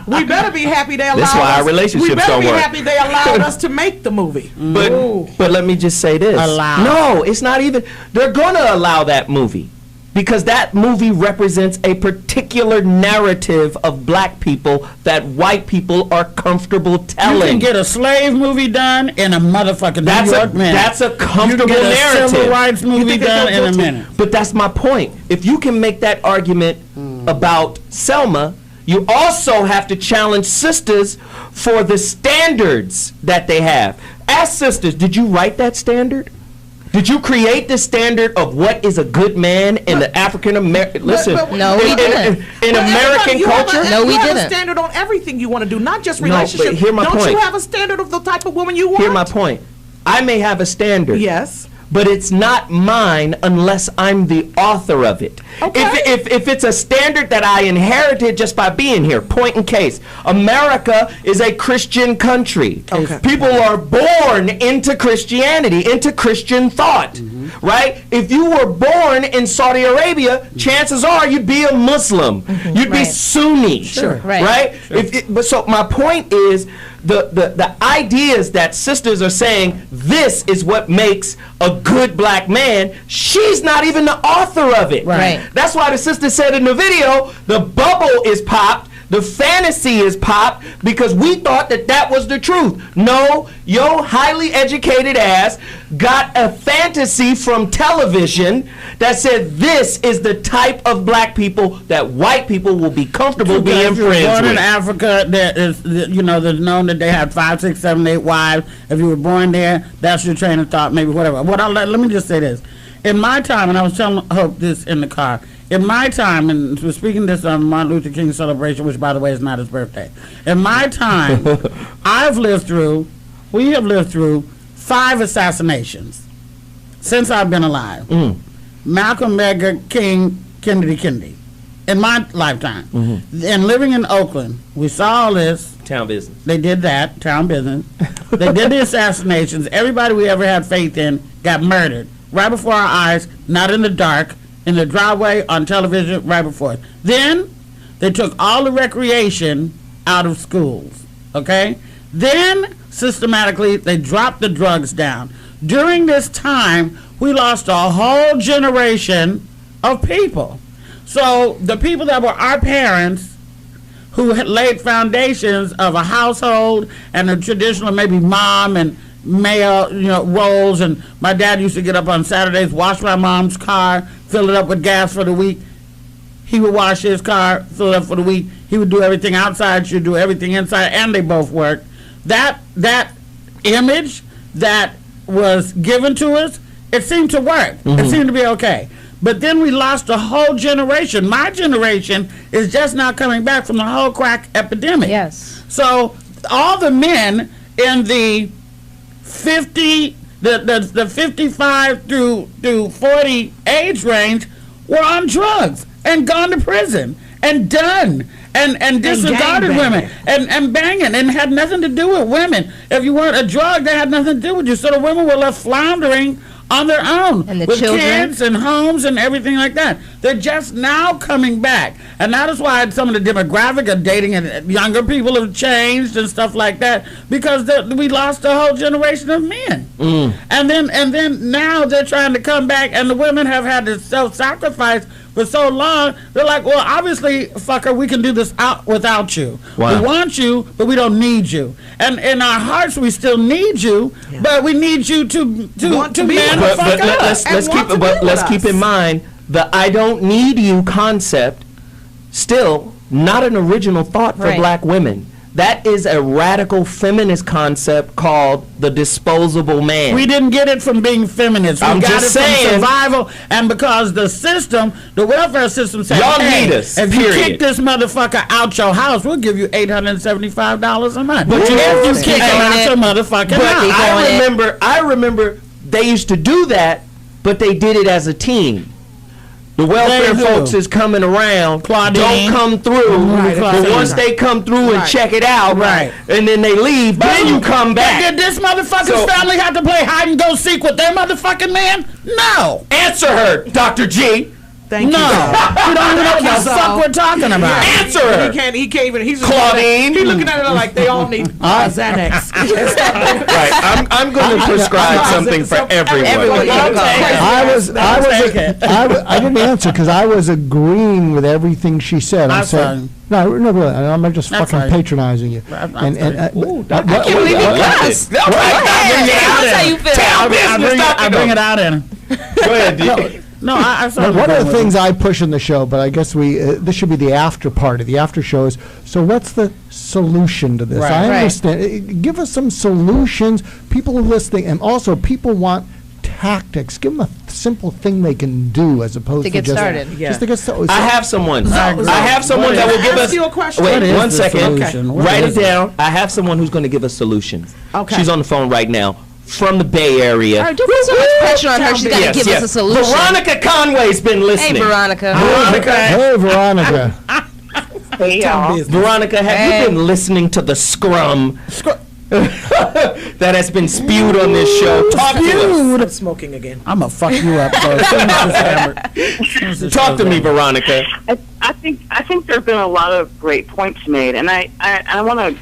We better be happy they allowed us. That's why our relationships We better don't be work. happy they allowed us to make the movie. But let me just say this. No, it's not even. They're going to allow that movie because that movie represents a particular narrative of black people that white people are comfortable telling. You can get a slave movie done in a motherfucking New York minute. That's a comfortable you can get narrative. A civil rights movie done in a minute. But that's my point. If you can make that argument about Selma, you also have to challenge sisters for the standards that they have. As sisters, did you write that standard? Did you create the standard of what is a good man in the African American? Listen, no, we didn't. In American culture, no, we didn't. You have a standard on everything you want to do, not just relationships. No, but hear my Don't point. you have a standard of the type of woman you want? Hear my point. I may have a standard. Yes. But it's not mine unless I'm the author of it. Okay. If it's a standard that I inherited just by being here, point in case. America is a Christian country. Okay. People are born into Christianity, into Christian thought, right? If you were born in Saudi Arabia, chances are you'd be a Muslim. You'd be Sunni, right? But so my point is, the ideas that sisters are saying this is what makes a good black man, she's not even the author of it. Right. That's why the sister said in the video, the bubble is popped, the fantasy is popped, because we thought that that was the truth. No, your highly educated ass got a fantasy from television that said this is the type of black people that white people will be comfortable being friends with. Born in Africa, there is, there's known that they have 5, 6, 7, 8 wives. If you were born there, that's your train of thought, maybe whatever. Let me just say this. In my time, and I was telling Hope this in the car, in my time, and we're speaking this on Martin Luther King celebration, which by the way is not his birthday. In my time, we have lived through 5 assassinations since I've been alive. Malcolm, Medgar, King, Kennedy. In my lifetime. And living in Oakland, we saw all this. Town business. They did that, town business. They did the assassinations. Everybody we ever had faith in got murdered right before our eyes, not in the dark, in the driveway, on television, right before us. Then they took all the recreation out of schools, okay? Then, systematically, they dropped the drugs down. During this time, we lost a whole generation of people. So the people that were our parents, who had laid foundations of a household and a traditional maybe mom and male, roles, and my dad used to get up on Saturdays, wash my mom's car, fill it up with gas for the week. He would wash his car, fill it up for the week. He would do everything outside, she'd do everything inside, and they both worked. That image that was given to us, it seemed to work. It seemed to be okay. But then we lost a whole generation. My generation is just now coming back from the whole crack epidemic. Yes. So all the men in the 55 through 40 age range were on drugs and gone to prison and done and disregarded women and banging and had nothing to do with women. If you weren't a drug, that had nothing to do with you. So the women were left floundering on their own and the with children, kids and homes and everything like that. They're just now coming back, and that is why some of the demographic of dating and younger people have changed and stuff like that, because we lost a whole generation of men. And then now they're trying to come back, and the women have had to self-sacrifice for so long. They're like, well, obviously, fucker, we can do this without you. Wow. We want you, but we don't need you. And in our hearts, we still need you, but we need you to man the fuck up. Let's keep in mind the "I don't need you" concept. Still, not an original thought for black women. That is a radical feminist concept called the disposable man. We didn't get it from being feminists. We got it from survival, and because the system, the welfare system said, y'all need us, if you kick this motherfucker out your house, we'll give you $875 a month. But if you kick him out your motherfucking house. I remember they used to do that, but they did it as a team. The welfare folks is coming around, don't come through, but once they come through and check it out, and then they leave, then you come back. Did this motherfucker's family have to play hide and go seek with their motherfucking man? No. Answer her, Dr. G. Thank No, you. we don't even know what the fuck we're talking about. Answer her. He can't even. He's just Claudine. He's looking at it like they all need Xanax. Right. I'm going to prescribe something for everyone. I didn't answer because I was agreeing with everything she said. I said, no, really, I'm just That's fucking fine. patronizing you. I can't believe you cussed. Tell us how you feel. I bring it out in. Go ahead, No, I one of the things I push in the show, but I guess this should be the after party. The after show is, so what's the solution to this? Right. I understand. Give us some solutions. People are listening, and also people want tactics. Give them a simple thing they can do as opposed To get just started. Just to get started. I have someone. I have someone that will give us. Ask you a question. Wait, What is 1 the second. solution? What Write is it it? down. I have someone who's going to give us solutions. Okay. She's on the phone right now from the Bay Area. All right, don't put so much pressure on her. She's got to give us a solution. Veronica Conway's been listening. Hey, Veronica. Hey, Veronica. Hey, y'all. Veronica, have you been listening to the scrum that has been spewed on this show? Talk to us. I'm smoking again. I'm gonna fuck you up. Talk to me, Veronica. I think there have been a lot of great points made, and I want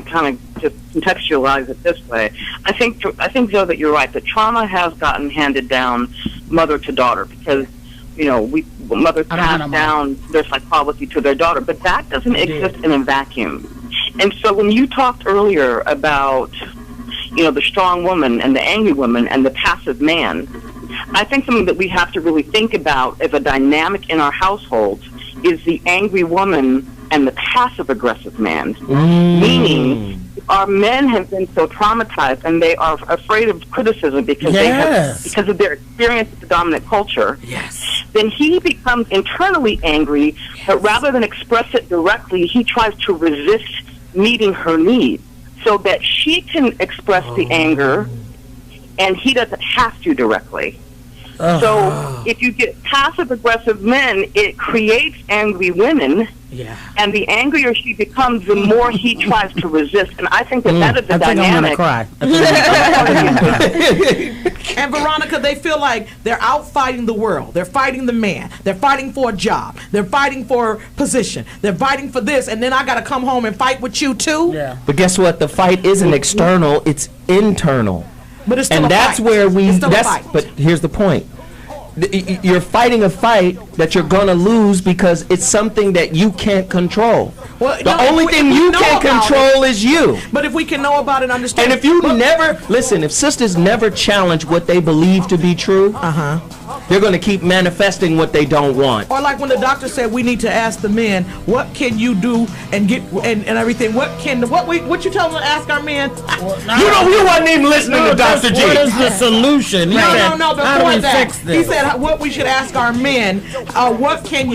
to kind of just contextualize it this way. I think Joe, that you're right. That trauma has gotten handed down mother to daughter because mothers pass down their psychology to their daughter, but that doesn't exist in a vacuum. And so when you talked earlier about the strong woman and the angry woman and the passive man, I think something that we have to really think about as a dynamic in our households is the angry woman and the passive-aggressive man. Meaning, our men have been so traumatized and they are afraid of criticism because because of their experience with the dominant culture. Yes. Then he becomes internally angry, but rather than express it directly, he tries to resist meeting her needs so that she can express the anger and he doesn't have to directly. So if you get passive-aggressive men, it creates angry women. Yeah. And the angrier she becomes, the more he tries to resist. And I think that is the dynamic. I'm gonna cry. And Veronica, they feel like they're out fighting the world. They're fighting the man. They're fighting for a job. They're fighting for position. They're fighting for this. And then I got to come home and fight with you too? Yeah. But guess what? The fight isn't external, it's internal. But it's still And a that's fight. where we, It's still a fight. but here's the point. You're fighting a fight that you're going to lose because it's something that you can't control. Well, The only thing you can't control is you. But if we can know about it and understand. And if you if sisters never challenge what they believe to be true, they're going to keep manifesting what they don't want. Or like when the doctor said we need to ask the men, what can you do and get and everything? What you tell them to ask our men? You wasn't even listening to Dr. G. What is the solution? He said, No. how do Before we that, fix he this? said what we should ask our men. What can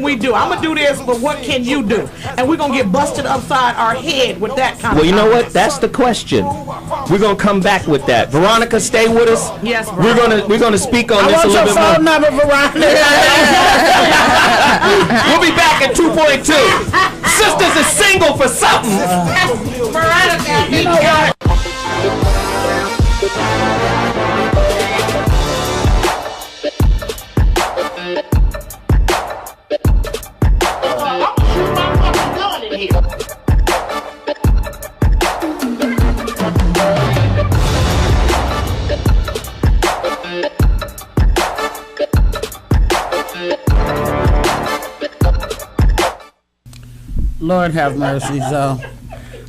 we do? I'm gonna do this, but what can you do? And we're gonna get busted upside our head with that kind of. Well, you know what? That's the question. We're gonna come back with that. Veronica, stay with us. Yes, we're gonna speak on this a little bit more. phone number, Veronica. We'll be back at 2.2. Sisters is single for something. Veronica, you know what? Lord have mercy, Zoe.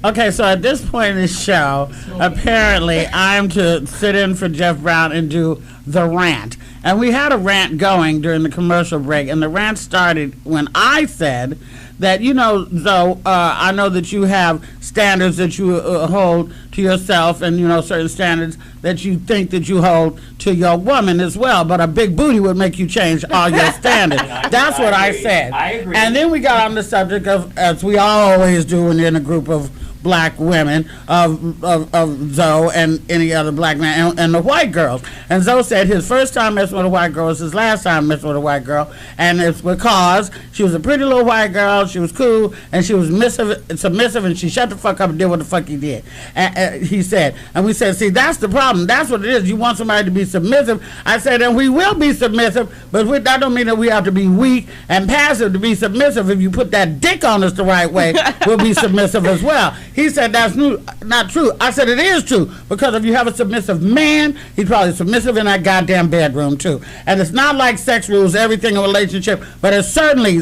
Okay, so at this point in the show, apparently I'm to sit in for Geoff Brown and do the rant. And we had a rant going during the commercial break, and the rant started when I said that, Zoe, I know that you have standards that you hold to yourself and, certain standards that you think that you hold to your woman as well, but a big booty would make you change all your standards. That's what I said. I agree. And then we got on the subject of, as we always do when you're in a group of black women of Zoe and any other black man and the white girls. And Zoe said his first time messing with a white girl was his last time messing with a white girl, and it's because she was a pretty little white girl, she was cool, and she was submissive, and she shut the fuck up and did what the fuck he did. And he said, and we said, see, that's the problem. That's what it is. You want somebody to be submissive. I said, and we will be submissive, but that don't mean that we have to be weak and passive to be submissive. If you put that dick on us the right way, we'll be submissive as well. He said that's not true. I said it is true, because if you have a submissive man, he's probably submissive in that goddamn bedroom too. And it's not like sex rules everything in a relationship, but it certainly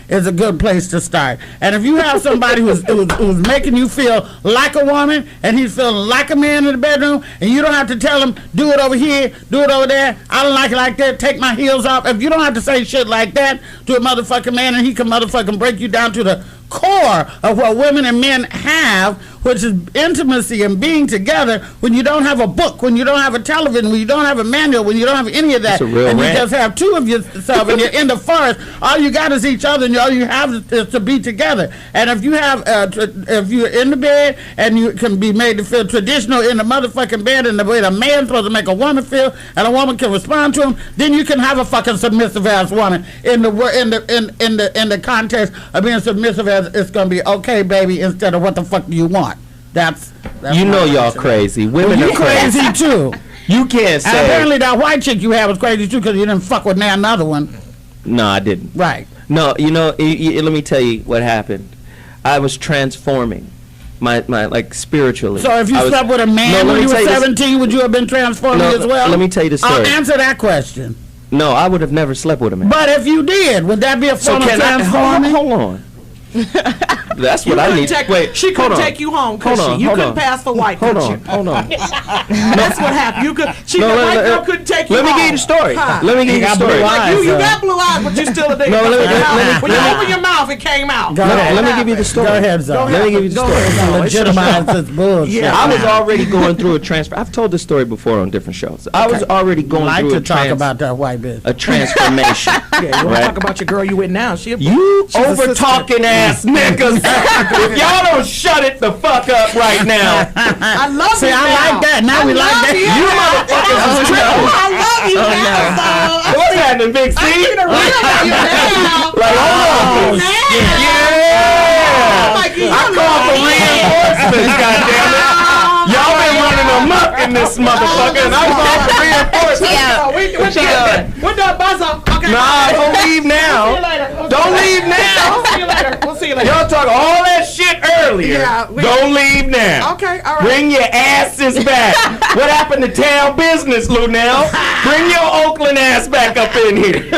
is a good place to start. And if you have somebody who's making you feel like a woman and he's feeling like a man in the bedroom, and you don't have to tell him, do it over here, do it over there, I don't like it like that, take my heels off. If you don't have to say shit like that to a motherfucking man, and he can motherfucking break you down to the core of what women and men have, which is intimacy and being together, when you don't have a book, when you don't have a television, when you don't have a manual, when you don't have any of that, and you just have two of yourself and you're in the forest, all you got is each other, and all you have is to be together. And if you have if you're in the bed and you can be made to feel traditional in the motherfucking bed, and the way a man's supposed to make a woman feel, and a woman can respond to him, then you can have a fucking submissive ass woman in the context of being submissive as it's gonna be okay, baby, instead of what the fuck do you want. That's you know y'all crazy. Women are crazy too. You can't say. And apparently that white chick you had was crazy too, because you didn't fuck with another one. No, I didn't. Right. No, you know, let me tell you what happened. I was transforming my like spiritually. So if you slept with a man when you were 17, would you have been transforming as well? Let me tell you the story. Answer that question. No, I would have never slept with a man. But if you did, would that be a form of transforming? Hold on. That's what I need. Wait, she couldn't take you home, could she? You couldn't pass for white, could you? Hold on. That's what happened. You could. The white girl couldn't take you home. Let me give you the story. Huh. Let me give you the story. You got blue eyes, but you still a nigga. No, when you open your mouth, it came out. Let me give you the story. Go ahead, Zoe. Let me give you the story. Legitimize this bullshit. Yeah, I was already going through a transfer. I've told this story before on different shows. I was already going through to talk about that white bitch. A transformation. Yeah, you want to talk about your girl you with now? You over talking ass niggas. If y'all don't shut it the fuck up right now. I love you. I like that. Now we like that. You motherfuckers is tripping. I love you now. What's happening, Big C? I see the real you now. Like, hold on. Yeah. I call for reinforcements, goddammit. Y'all been running amok in this motherfucker, and I call for reinforcements. What you doing? What the buzz up? Okay. Nah, don't leave now. Don't leave now. We'll see you later. We'll see you later. Y'all talk all that shit earlier. Yeah, don't leave now. Okay, all right. Bring your asses back. What happened to town business, Luenell? Bring your Oakland ass back up in here.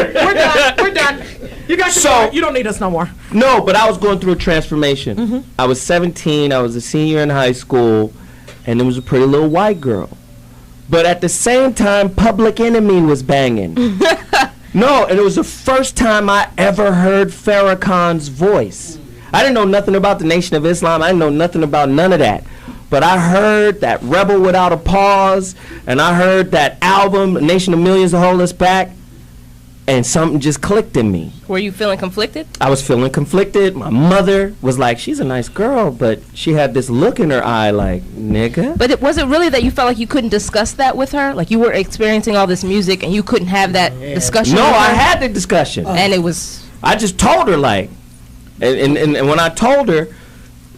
We're done. You got your part. You don't need us no more. No, but I was going through a transformation. I was 17. I was a senior in high school, and there was a pretty little white girl. But at the same time, Public Enemy was banging. No, and it was the first time I ever heard Farrakhan's voice. I didn't know nothing about the Nation of Islam. I didn't know nothing about none of that. But I heard that Rebel Without a Pause, and I heard that album, Nation of Millions to Hold Us Back, and something just clicked in me. Were you feeling conflicted? I was feeling conflicted. My mother was like, she's a nice girl, but she had this look in her eye like, nigga. But was it really that you felt like you couldn't discuss that with her? Like you were experiencing all this music and you couldn't have that discussion No, with her? I had the discussion. And it was... I just told her like, and when I told her,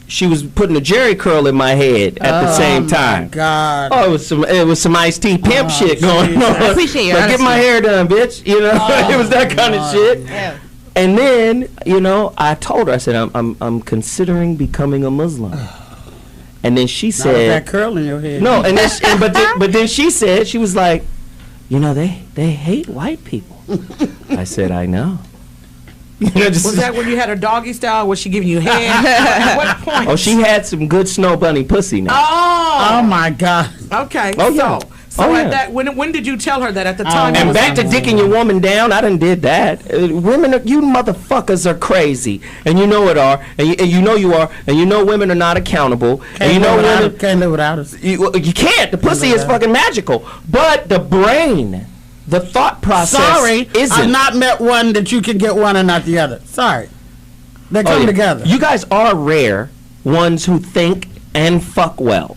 she was putting a Jerry curl in my head at the same time. God. Oh, it was some Iced Tea pimp shit going on. I appreciate your like, get my hair done, bitch. You know, it was that kind of shit. Yeah. And then, you know, I told her, I said, I'm considering becoming a Muslim. And then she said, not with that curl in your head. No, and then, but then she said, she was like, you know, they hate white people. I said, I know. You know, Was that when you had her doggy style? Was she giving you head? At what point? Oh, she had some good Snow Bunny pussy now. Oh my God. Okay. Oh, yeah. So Oh, at yeah. that, when did you tell her that at the time? And back to dicking your woman down, I done did that. Women, you motherfuckers are crazy, and you know it are, and you know you are, and you know women are not accountable, and you know women can't live without us. You can't. The pussy is fucking magical, but the brain, the thought process. Sorry, isn't. I've not met one that you can get one and not the other. Sorry, they come together. You guys are rare ones who think and fuck well.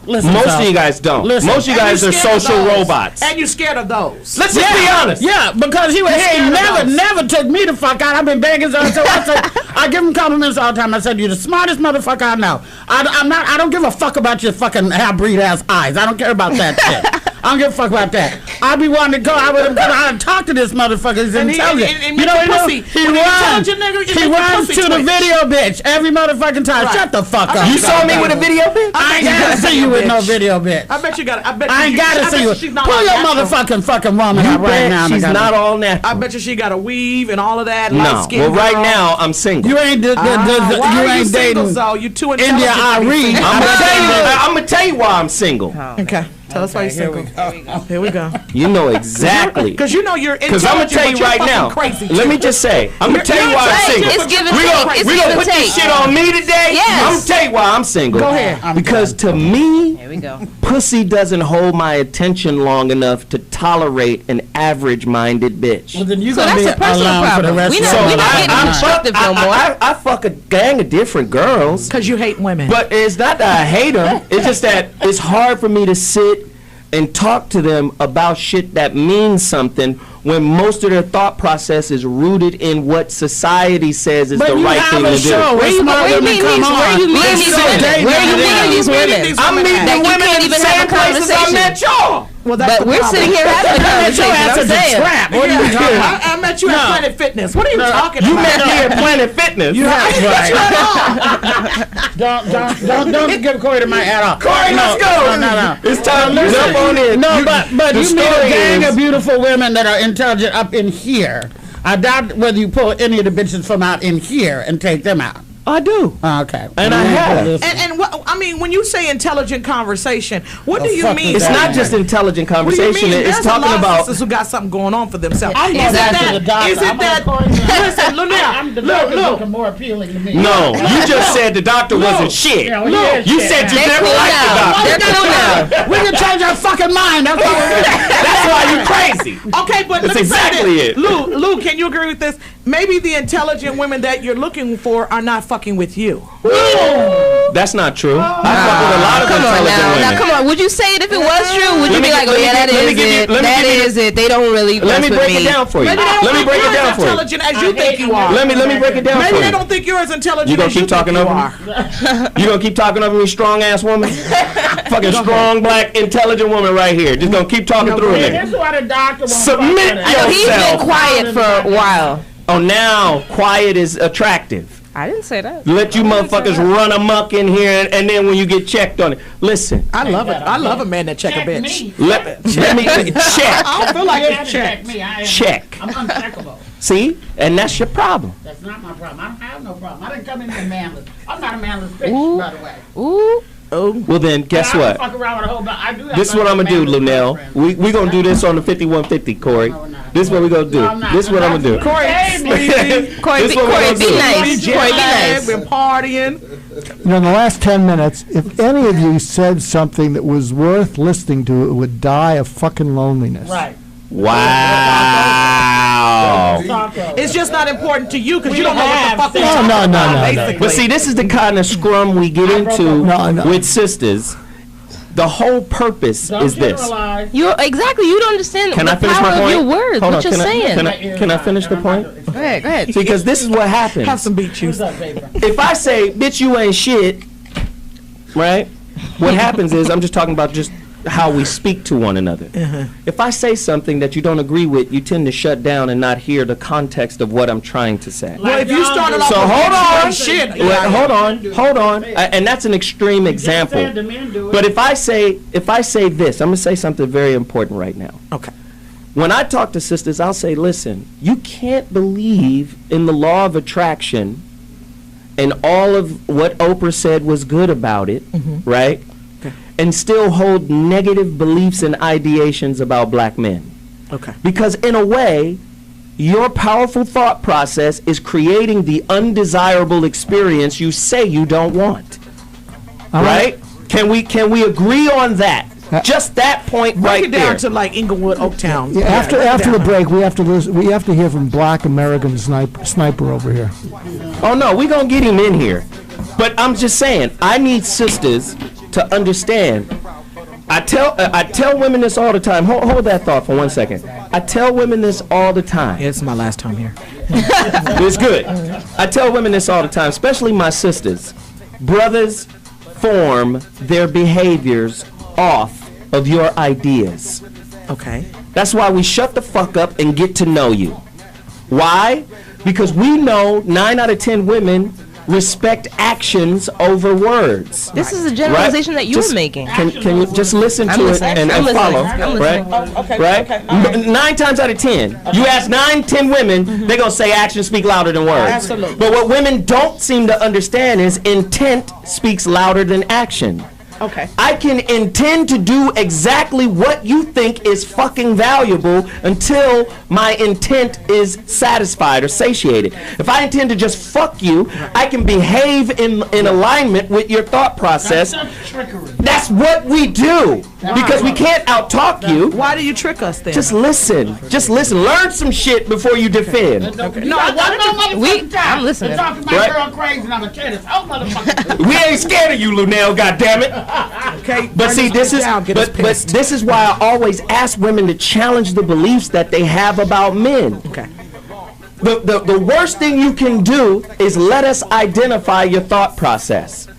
Listen, Most Sal, of you guys don't. listen. Most of you And guys you are scared of social those. robots. And you scared of those. Let's just be honest. Yeah, because he scared of those. never took me the fuck out. I've been begging, so I give him compliments all the time. I said, "You're the smartest motherfucker I know." I don't give a fuck about your fucking half-breed ass eyes. I don't care about that shit. I don't give a fuck about that. I'd be wanting to go out with him because I'd talk to this motherfucker. He's And intelligent. and You know, pussy. he When you're runs. intelligent nigga, you He make your runs pussy to the twitch. video bitch every motherfucking time. Right. Shut the fuck I up. bet You saw me with a video, bitch? I ain't gotta see you with no video bitch. I bet you got. I ain't gotta see you. she's not Pull all your natural. motherfucking fucking woman You out right bet now. she's nigga. not all natural. I bet you she got a weave and all of that. No. Light skin Well, right girl. now, I'm single. You ain't Why you are you ain't single, dating though? You too India intelligent. to be Irene. single. I'm gonna tell you why I'm single. Okay. Tell us why you're single. Here we go. You know exactly. Because you know you're Because intelligent. I'm gonna tell you right now. Crazy Let me just say, I'm gonna tell you why I'm single. It's give and We take. gonna It's we give gonna and put this take. shit on me today. Yes. I'm gonna tell you why I'm single. Go ahead. Because to me, Here we go. pussy doesn't hold my attention long enough to tolerate an average-minded bitch. Well, then you So gonna that's be a personal alone for the problem. rest We of not, your we not life. getting constructive no more. I fuck a gang of different girls. Because you hate women. But it's not that I hate them. It's just that it's hard for me to sit and talk to them about shit that means something when most of their thought process is rooted in what society says is the right thing to do. Where you meeting these women? Where you meeting these women? I'm meeting That you women can't in the even have same a places I conversation. met y'all. Well, that's But the we're problem. sitting here having a conversation. I'm saying. What are you talking about? I met you at Planet Fitness. What are you talking You about? met me at Planet Fitness. You have Right. Don't give Corey to my at all. Corey, let's go. No. It's time to jump on in. No, but the you meet story a gang is- of beautiful women that are intelligent up in here. I doubt whether you pull any of the bitches from out in here and take them out. I do. Okay. And I have. And what, I mean, when you say intelligent conversation, what do you fuck mean? is It's that? not just intelligent What do you conversation. mean? It's There's talking a lot about. of sisters who got something going on for themselves. I'm Is going it back to that? the doctor. Is it I'm that? gonna call you. Listen, The look, doctor's look. looking more appealing to me. No, you just said the doctor wasn't shit. Yeah, well, he is You shit said you now. never cool liked the now. doctor. They're cool now. We can change our fucking mind. That's all we're doing. That's why you crazy. Okay, but That's let me say exactly this. it. Lou, can you agree with this? Maybe the intelligent women that you're looking for are not fucking with you. That's not true. I fuck with a lot of Come on intelligent now. women. Now, come on. Would you say it if it was true? Would you Let me be like, get- oh, yeah, that let me is give you- it. let me That give you- is it. They don't really Let mess me with break me. it down for you. Maybe they don't Let me think break you're it down as for you. intelligent as you think you are. Let me break it down Maybe for they you. don't think you're as intelligent You gonna as you keep think talking you over are. me? You gonna keep talking over me, strong ass woman? Fucking strong, black, intelligent woman right here. Just gonna keep talking through This me. is why the doctor won't Submit fuck with I know us. he's been yourself. quiet for a while. Oh, now quiet is attractive. I didn't say that. Let you motherfuckers run amok in here, and then when you get checked on it, listen. I love it. I love a man that check a bitch. Let me check. I don't feel like You you have to checked. check me. I am- Check. I'm uncheckable. See, and that's your problem. That's not my problem. I don't have no problem. I didn't come in here manless. I'm not a manless bitch, by the way. Ooh. Well then, guess I don't what? fuck around with a whole bunch. I do have This is what I'm gonna do, manless Luenell. girlfriends. We gonna do this on the 5150, Corey. No, we're not. This is what we gonna do. No, I'm not. This is what I'm gonna do. Corey, Corey, This be, what we Corey, gonna be do. nice. Corey, be nice. Been partying. You know, in the last 10 minutes, if any of you said something that was worth listening to, it would die of fucking loneliness. Right. Wow. It's just not important to you because We you don't know what the have fuck we're sex. talking No, no, about, no, no. basically. But see, this is the kind of scrum we get into No, no. with sisters. The whole purpose Don't is this. generalize. You exactly. You don't understand Can the I finish power my of point? your words. Hold What on, you're saying. Can I finish the point? Go ahead. Go ahead. See, because this is what happens. Have some beet juice. What's up, baby? If I say, bitch, you ain't shit, right? What happens is, I'm just talking about just how we speak to one another. If I say something that you don't agree with, you tend to shut down and not hear the context of what I'm trying to say. Well, if you started off So with hold bitch, you on. ain't shit. Well, hold on. And that's an extreme example. said the men do it. But if I say this, I'm gonna say something very important right now. Okay. When I talk to sisters, I'll say, listen, you can't believe in the law of attraction and all of what Oprah said was good about it, right? And still hold negative beliefs and ideations about black men. Okay. Because in a way, your powerful thought process is creating the undesirable experience you say you don't want. Right? Can we agree on that? Just that point Break right it down there. to like Inglewood, Oaktown. Yeah, after break it after the down. break, we have to hear from Black American Sniper over here. Oh no, we gonna get him in here. But I'm just saying, I need sisters to understand. I tell women this all the time. Hold that thought for 1 second. I tell women this all the time. Yeah, it's my last time here. It's good. I tell women this all the time, especially my sisters. Brothers form their behaviors off of your ideas. Okay. That's why we shut the fuck up and get to know you. Why? Because we know 9 out of 10 women respect actions over words. This is a generalization that you're making. Can you just listen to it and follow? Right? Right? 9 times out of 10, you ask 9, 10 women, they're gonna say actions speak louder than words. Absolutely. But what women don't seem to understand is intent speaks louder than action. Okay. I can intend to do exactly what you think is fucking valuable until my intent is satisfied or satiated. If I intend to just fuck you, I can behave in alignment with your thought process. That's trickery. That's what we do. Because we can't out-talk you. Why do you trick us then? Just listen. Just listen. Learn some shit before you defend. No, I'm listening. You're talking about girl crazy and I'm going to tell this whole motherfucker. We ain't scared of you, Luenell, goddammit. Okay. But see, this is why I always ask women to challenge the beliefs that they have about men. Okay. The worst thing you can do is let us identify your thought process.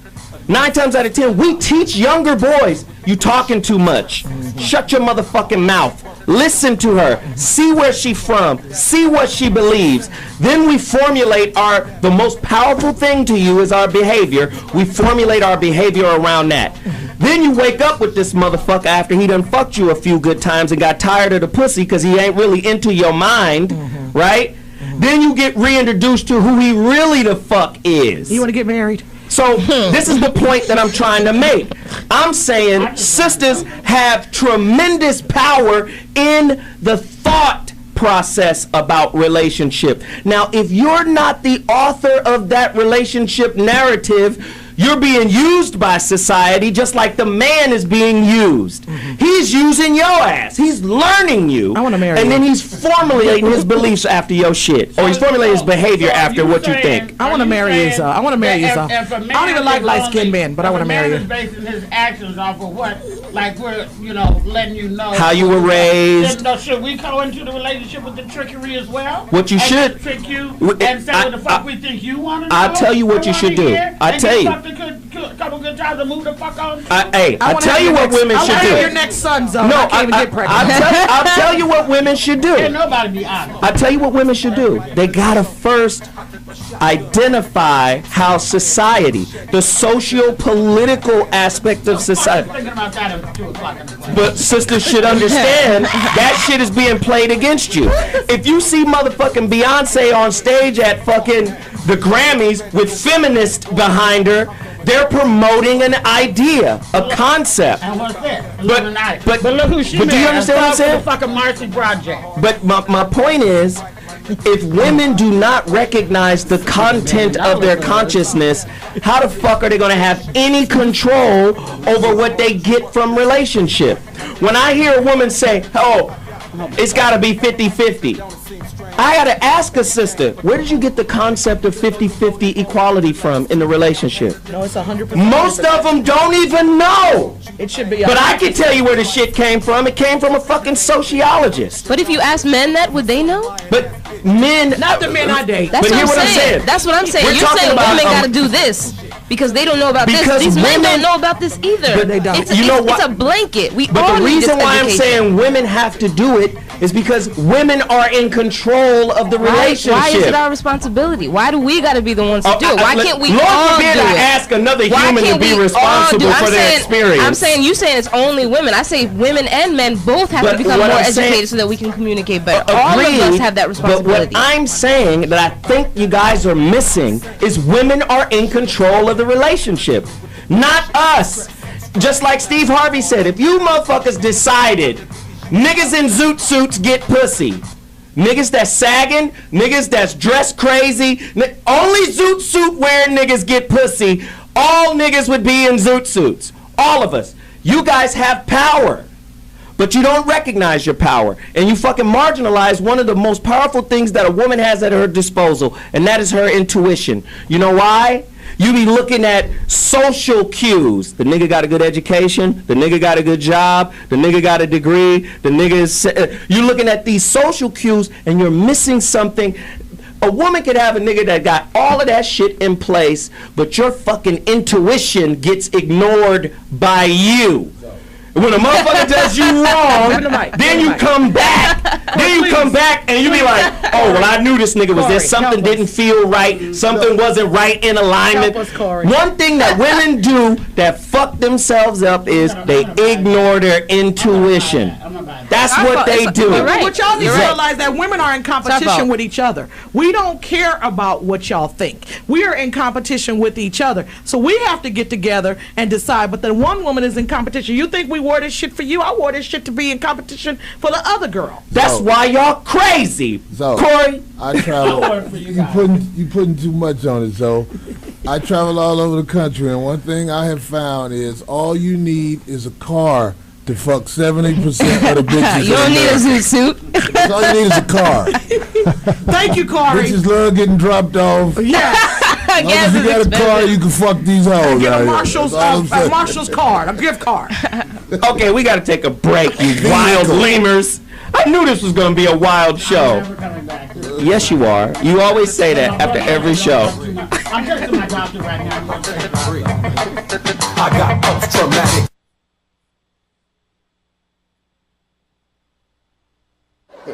9 times out of 10, we teach younger boys, you talking too much. Shut your motherfucking mouth. Listen to her. See where she from. See what she believes. Then we formulate the most powerful thing to you is our behavior. We formulate our behavior around that. Then you wake up with this motherfucker after he done fucked you a few good times and got tired of the pussy because he ain't really into your mind, right? Then you get reintroduced to who he really the fuck is. You want to get married? So this is the point that I'm trying to make. I'm saying sisters have tremendous power in the thought process about relationship. Now, if you're not the author of that relationship narrative, you're being used by society just like the man is being used. He's using your ass. He's learning you. I want to marry and you. then he's formulating his beliefs after your shit. Or he's formulating his behavior after what you think. I want to marry you. I want to marry you. I don't even like light-skinned men, but I want to marry you. He's basing his actions off of what, like we're, letting you know. How you were raised. No, should we go into the relationship with the trickery as well? What you should. Trick you and say what the fuck we think you want to know? I'll tell you what you should do. I tell you. Couple good times to move the fuck on. I tell you what women should do. Your next son's no, I can't even get pregnant. I'll tell you what women should do. Can't nobody be honest. I tell you what women should do. They gotta first identify how society, the socio-political aspect of society. I'm thinking about that at 2 o'clock in the morning. But sisters should understand that shit is being played against you. If you see motherfucking Beyonce on stage at fucking the Grammys with feminists behind her, they're promoting an idea, a concept. And what's that? But look who she but do you understand what I'm saying? The fucking Marcy Project. But my point is, if women do not recognize the content of their consciousness, how the fuck are they going to have any control over what they get from relationship? When I hear a woman say, oh, it's got to be 50-50, I got to ask a sister, where did you get the concept of 50-50 equality from in the relationship? No, it's 100%. Most of them don't even know. It should be. But I can tell you where the shit came from. It came from a fucking sociologist. But if you ask men that, would they know? But men, not the men I date. That's but what hear I'm saying. That's what I'm saying. You're saying women got to do this because they don't know about this. These men don't know about this either. But they don't. It's a blanket. We all But the need this reason why I'm education. saying women have to do it is because women are in control of the relationship. Why is it our responsibility? Why do we got to be the ones to do it? Why can't we Lord all do forbid I it? ask another Why human to can't be we responsible all do- for their experience. I'm saying you saying it's only women. I say women and men both have to But become what more I'm educated saying- so that we can communicate better. All of us Agreed, have that responsibility. But what I'm saying that I think you guys are missing is women are in control of the relationship, not us. Just like Steve Harvey said, if you motherfuckers decided niggas in zoot suits get pussy, niggas that's sagging, niggas that's dressed crazy, only zoot suit wearing niggas get pussy, all niggas would be in zoot suits. All of us. You guys have power. But you don't recognize your power. And you fucking marginalize one of the most powerful things that a woman has at her disposal, and that is her intuition. You know why? You be looking at social cues. The nigga got a good education. The nigga got a good job. The nigga got a degree. The nigga is... you're looking at these social cues and you're missing something. A woman could have a nigga that got all of that shit in place, but your fucking intuition gets ignored by you. When a motherfucker does you wrong, then you come back. Then you come back and you be like, oh, well, I knew this nigga was there. Something didn't feel right. Something wasn't right in alignment. One thing that women do that fuck themselves up is they ignore their intuition. That's what they do. What y'all need to realize that women are in competition with each other. We don't care about what y'all think. We are in competition with each other. So we have to get together and decide. But the one woman is in competition. You think we wore this shit for you? I wore this shit to be in competition for the other girl. That's why y'all crazy. So, Corey. I travel. you putting too much on it, so I travel all over the country, and one thing I have found is all you need is a car to fuck 70% of the bitches. You don't need a zoot suit. That's all you need is a car. Thank you, Corey. Bitches love getting dropped off. Yes. If you got a car, you can fuck these hoes. Get a Marshall's card, a gift card. Okay, we got to take a break, you wild lemurs. I knew this was going to be a wild show. Yes, you are. You always say that after every show. I'm just to my doctor right now. I got post-traumatic.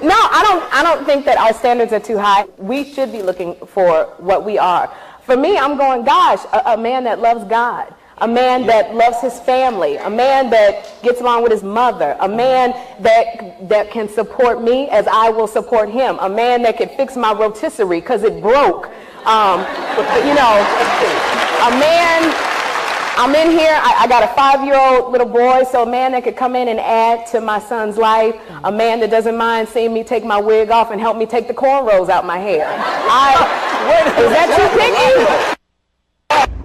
No, I don't think that our standards are too high. We should be looking for what we are. For me, I'm going, gosh, a man that loves God, a man that loves his family, a man that gets along with his mother, a man that can support me as I will support him, a man that can fix my rotisserie because it broke. You know, a man... I'm in here, I got a 5-year-old little boy, so a man that could come in and add to my son's life, a man that doesn't mind seeing me take my wig off and help me take the cornrows out my hair. Is that too picky?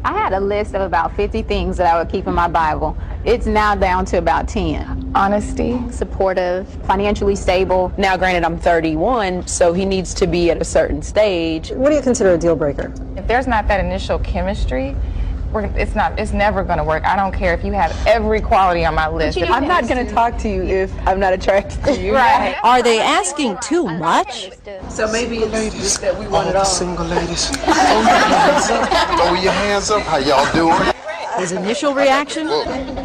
I had a list of about 50 things that I would keep in my Bible. It's now down to about 10. Honesty, supportive, financially stable. Now, granted, I'm 31, so he needs to be at a certain stage. What do you consider a deal breaker? If there's not that initial chemistry, it's never going to work. I don't care if you have every quality on my list. I'm not going to talk to you if I'm not attracted to you. Right. Are they asking too much? So maybe it's just that we want it all. Single ladies, throw your hands up. How y'all doing? His initial reaction?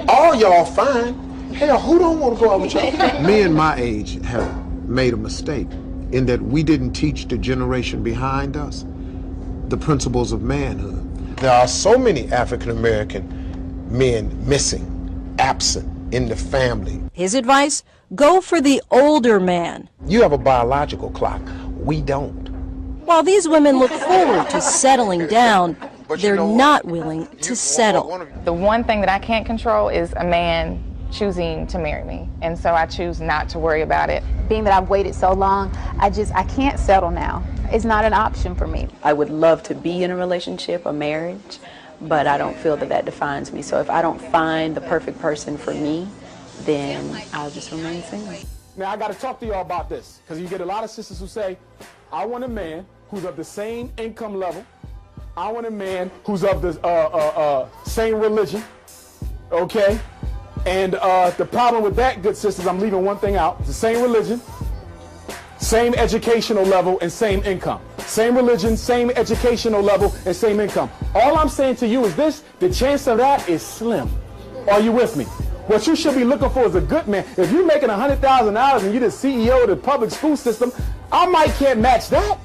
All y'all fine. Hell, who don't want to go out with y'all? Men my age have made a mistake in that we didn't teach the generation behind us the principles of manhood. There are so many African-American men missing, absent in the family. His advice? Go for the older man. You have a biological clock. We don't. While these women look forward to settling down, they're not willing to settle. The one thing that I can't control is a man choosing to marry me, and so I choose not to worry about it. Being that I've waited so long, I can't settle now. It's not an option for me. I would love to be in a relationship, a marriage, but I don't feel that defines me. So if I don't find the perfect person for me, then I'll just remain single. Now, I got to talk to y'all about this, because you get a lot of sisters who say, I want a man who's of the same income level. I want a man who's of the same religion, okay? And the problem with that, good sisters, I'm leaving one thing out. It's the same religion, same educational level, and same income. Same religion, same educational level, and same income. All I'm saying to you is this, the chance of that is slim. Are you with me? What you should be looking for is a good man. If you're making $100,000 and you're the CEO of the public school system, I might can't match that.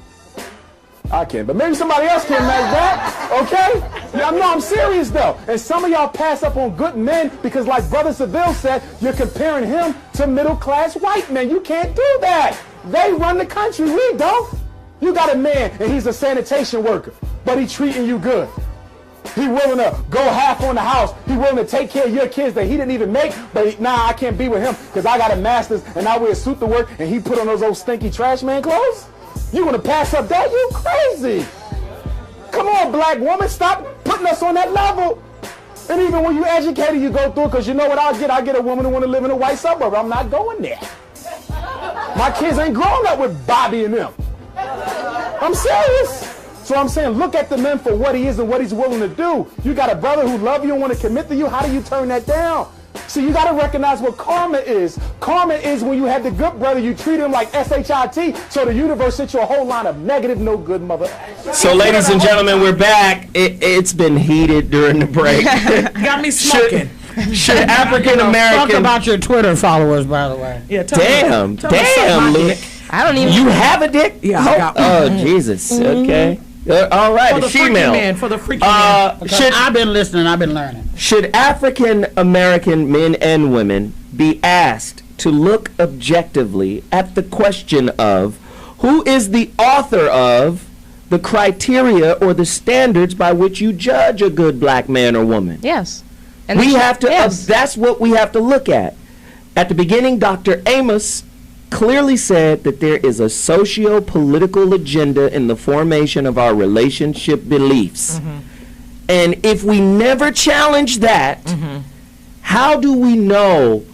I can, but maybe somebody else can match that, okay? Yeah, no, I'm serious though. And some of y'all pass up on good men because, like Brother Seville said, you're comparing him to middle-class white men. You can't do that. They run the country, we don't. You got a man and he's a sanitation worker, but he treating you good. He willing to go half on the house. He willing to take care of your kids that he didn't even make, but nah, I can't be with him because I got a master's and I wear a suit to work and he put on those old stinky trash man clothes? You want to pass up that? You crazy. Come on, black woman, stop putting us on that level. And even when you educated, you go through it because you know what I'll get? I'll get a woman who want to live in a white suburb. I'm not going there. My kids ain't growing up with Bobby and them. I'm serious. So I'm saying, look at the man for what he is and what he's willing to do. You got a brother who love you and want to commit to you. How do you turn that down? See, you got to recognize what karma is. Karma is when you had the good brother, you treat him like SHIT, so the universe sent you a whole line of negative, no good mother. So, ladies and gentlemen, we're back. It's been heated during the break. Got me smoking. Should African American... Talk about your Twitter followers, by the way. Yeah, damn, Luenell. I don't even... You have a dick? Yeah, I got one. Jesus. Okay. All right, for the freaky man, for the freaky man. I've been listening, I've been learning. Should African American men and women be asked to look objectively at the question of who is the author of the criteria or the standards by which you judge a good black man or woman? Yes. And we have to, that's what we have to look at. At the beginning, Dr. Amos clearly said that there is a socio-political agenda in the formation of our relationship beliefs. And if we never challenge that, how do we know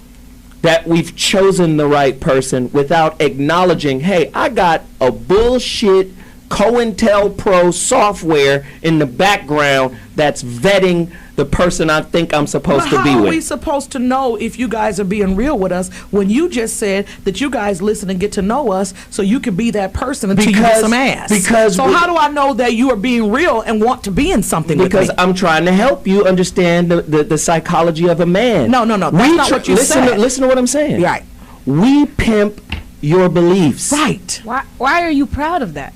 that we've chosen the right person without acknowledging, hey, I got a bullshit COINTELPRO software in the background that's vetting the person I think I'm supposed to be How are with? we supposed to know if you guys are being real with us when you just said that you guys listen and get to know us so you can be that person until you get some ass? So how do I know that you are being real and want to be in something with me? Because I'm trying to help you understand the psychology of a man. No, that's not what you said. Listen to what I'm saying. Right. We pimp your beliefs. Right. Why are you proud of that?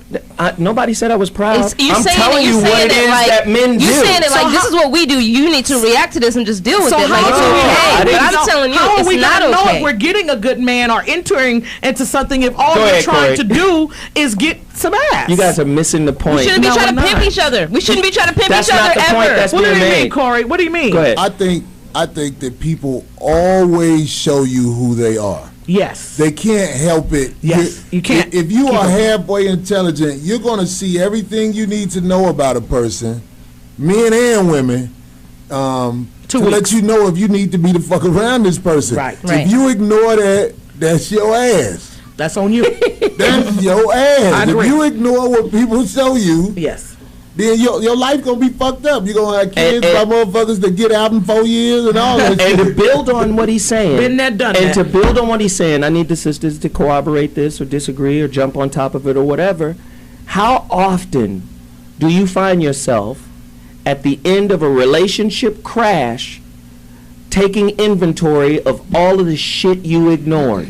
Nobody said I was proud. I'm telling you what it is that men do. You're saying it like, this is what we do. You need to react to this and just deal with it. Like, it's okay. But I'm telling you, how are we it's not gonna know okay. if we're getting a good man or entering into something if all we're trying to do is get some ass? You guys are missing the point. We shouldn't be trying to pimp each other. We shouldn't be trying to pimp each other That's not the point ever. that's What do being you mean, made. Corey? What do you mean? Go ahead. I think that people always show you who they are. Yes. They can't help it. Yes. You can't. If you are halfway intelligent, you're going to see everything you need to know about a person, men and women, to let you know if you need to be the fuck around this person. Right. If you ignore that, that's your ass. That's on you. That's your ass. I agree. If you ignore what people show you, then your life gonna be fucked up. You're gonna have kids by motherfuckers that get out in 4 years and all that shit. And to build on what he's saying, Been there, done and that. to build on what he's saying, I need the sisters to corroborate this or disagree or jump on top of it or whatever. How often do you find yourself at the end of a relationship crash taking inventory of all of the shit you ignored?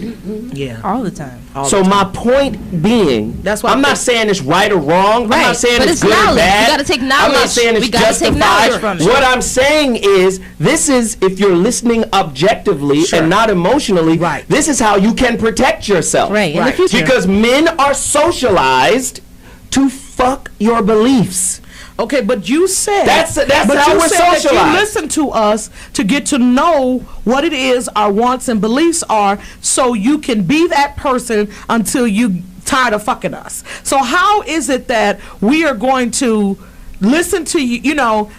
Yeah. All the time. So my point being, that's why I'm not saying it's right or wrong. I'm not saying But it's good or knowledge. bad. You gotta take knowledge. I'm not saying it's We gotta take knowledge justified. from it. What I'm saying is, this is if you're listening objectively and not emotionally. Right. This is how you can protect yourself. Right. In the future. Because men are socialized to fuck your beliefs. Okay, but you said that's but how you we're said that socialized. you listen to us to get to know what it is our wants and beliefs are, so you can be that person until you tired of fucking us. So how is it that we are going to listen to you,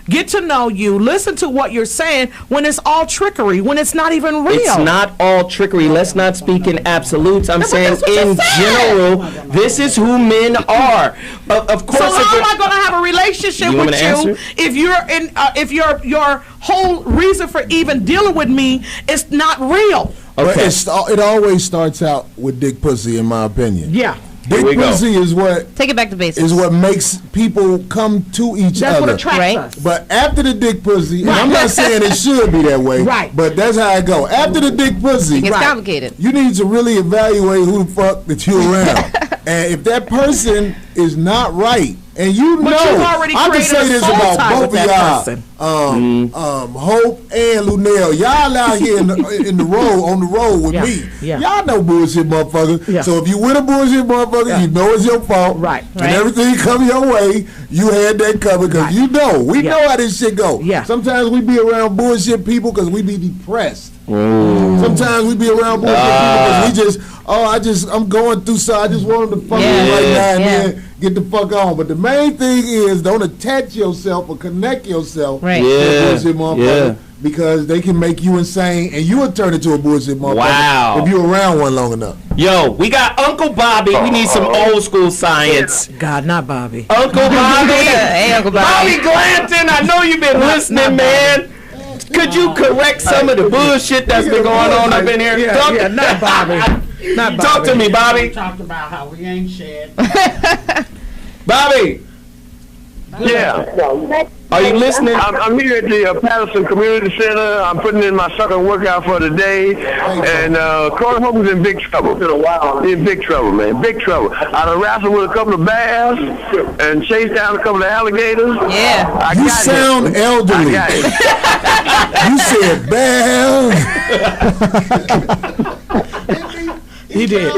get to know you, listen to what you're saying when it's all trickery, when it's not even real? It's not all trickery. Let's not speak in absolutes. I'm saying in general, this is who men are. Of course. So how am I going to have a relationship You want with me to answer? you if you're in? If your whole reason for even dealing with me is not real? Okay. It always starts out with dick pussy, in my opinion. Yeah. Dick pussy is what Take it back to basics. is what makes people come to each That's other. what attracts us. But after the dick pussy, and I'm not saying it should be that way, Right. but that's how it go. After the dick pussy, It gets complicated. you need to really evaluate who the fuck that you're around. And if that person is not right, and you But know, you've already I can created say a this soul about tie both with of that y'all, person. Hope and Luenell, y'all out here in the road, on the road with me. Yeah. Y'all know bullshit motherfuckers. Yeah. So if you with a bullshit motherfucker, you know it's your fault. Right. And everything come your way, you had that covered because you know. We know how this shit go. Yeah. Sometimes we be around bullshit people because we be depressed. Sometimes we be around bullshit people because we just, I'm going through, so I just want them to fuck me right now and then. get the fuck on. But the main thing is don't attach yourself or connect yourself Right. to a Yeah, bullshit motherfucker because they can make you insane and you will turn into a bullshit motherfucker Wow. if you're around one long enough. Yo, we got Uncle Bobby. We need some old school science. God, not Bobby. Uncle Bobby. Hey, Uncle Bobby. Bobby Glanton, I know you've been listening, man. Could you correct some of the bullshit that's been going on up in here? Yeah, not Bobby. Not Talk to me, Bobby. Talked about how we ain't shit. Bobby. Yeah. Are you listening? I'm here at the Patterson Community Center. I'm putting in my second workout for the day. And Corey Holmes in big trouble. It's been a while. He's in big trouble, man. Big trouble. I done wrestled with a couple of bears and chased down a couple of alligators. Yeah. You sound elderly. You said bear. He did.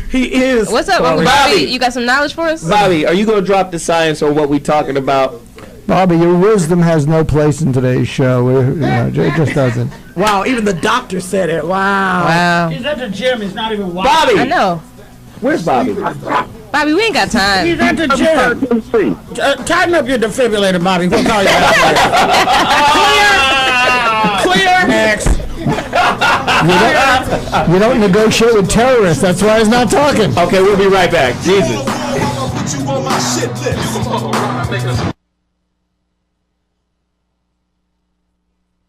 He is. What's up, Uncle Bobby? You got some knowledge for us? Bobby, are you going to drop the science or what we talking about? Bobby, your wisdom has no place in today's show. It just doesn't. Wow, even the doctor said it. Wow. He's at the gym. He's not even walking. Bobby. I know. Where's Bobby? Bobby, we ain't got time. He's at the gym. Tighten up your defibrillator, Bobby. We'll call you back later. Clear. Next. You don't negotiate with terrorists. That's why he's not talking. Okay, we'll be right back. Jesus.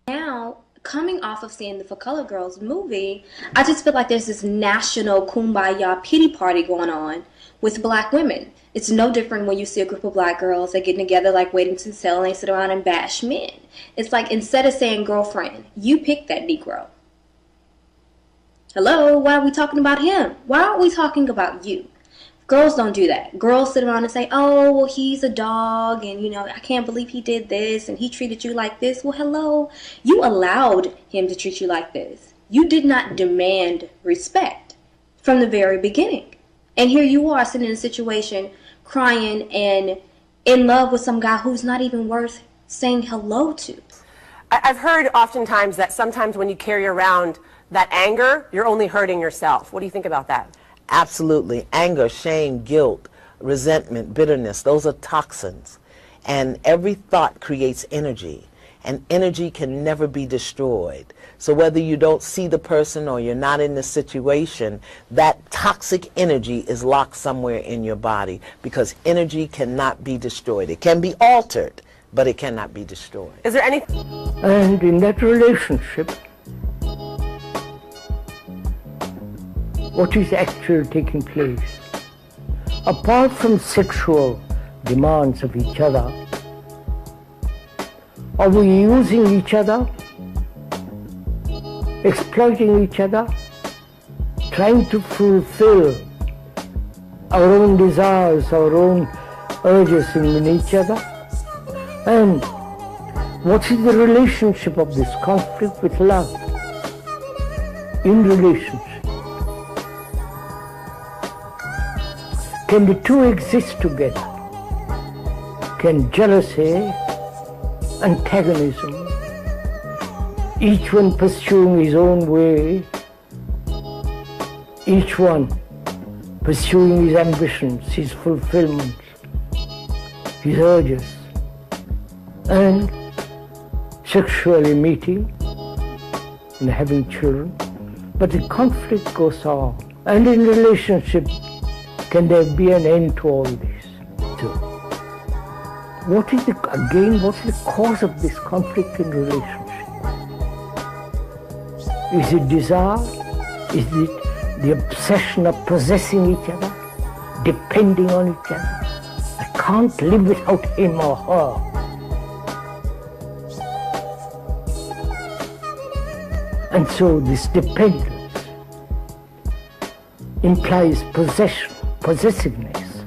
Now, coming off of seeing the For Color Girls movie, I just feel like there's this national kumbaya pity party going on with black women. It's no different when you see a group of black girls that get together like waiting to sell and they sit around and bash men. It's like instead of saying, girlfriend, you pick that Negro. Hello, why are we talking about him? Why aren't we talking about you? Girls don't do that. Girls sit around and say, oh, well, he's a dog, and, you know, I can't believe he did this, and he treated you like this. Well, hello, you allowed him to treat you like this. You did not demand respect from the very beginning. And here you are sitting in a situation crying and in love with some guy who's not even worth saying hello to. I've heard oftentimes that sometimes when you carry around that anger, you're only hurting yourself. What do you think about that? Absolutely. Anger, shame, guilt, resentment, bitterness, those are toxins. And every thought creates energy. And energy can never be destroyed. So whether you don't see the person or you're not in the situation, that toxic energy is locked somewhere in your body because energy cannot be destroyed. It can be altered, but it cannot be destroyed. Is there any... And in that relationship, what is actually taking place? Apart from sexual demands of each other, are we using each other, exploiting each other, trying to fulfill our own desires, our own urges in each other? And what is the relationship of this conflict with love? In relationship, can the two exist together? Can jealousy, antagonism, each one pursuing his own way, each one pursuing his ambitions, his fulfillments, his urges, and sexually meeting and having children, but the conflict goes on. And in relationship, can there be an end to all this? So, what is the cause of this conflict in relationship? Is it desire? Is it the obsession of possessing each other, depending on each other? I can't live without him or her. And so this dependence implies possessiveness.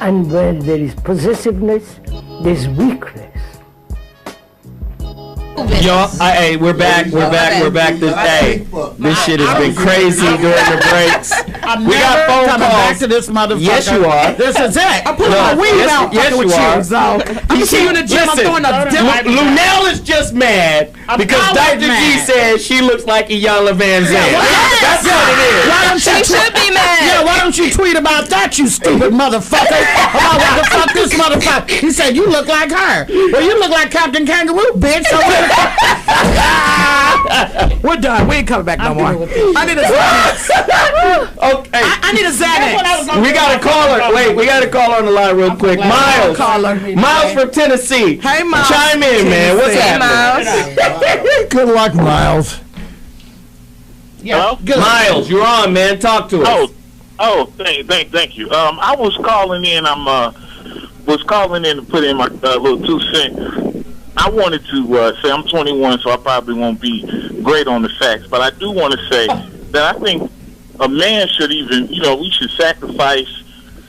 And when there is possessiveness, there is weakness. Y'all, hey, we're back. This shit has been crazy during the breaks. We got phone calls. Back to this motherfucker. Yes, you are. This is it. I'm putting my weed out. Yes, you are. I'm seeing you in the gym. I'm throwing a dip. Luenell is just mad because Dr. G says she looks like Iyanla Van Zandt. That's what it is. She should be mad. Yeah, why don't you tweet about that, you stupid motherfucker? About what the fuck this motherfucker? He said you look like her. Well, you look like Captain Kangaroo, bitch. So we're done. We ain't coming back no more. I need a Xanax. Okay. I need a Xanax. We got a caller. Wait, we got a caller on the line real quick. Miles. Miles from Tennessee. Hey, Miles. Chime in, man. What's happening? Good luck, Miles. Yeah. Miles, you're on, man. Talk to us. Thank you. I was calling in. Was calling in to put in my little 2 cents. I wanted to say I'm 21, so I probably won't be great on the facts, but I do want to say that I think a man should even, we should sacrifice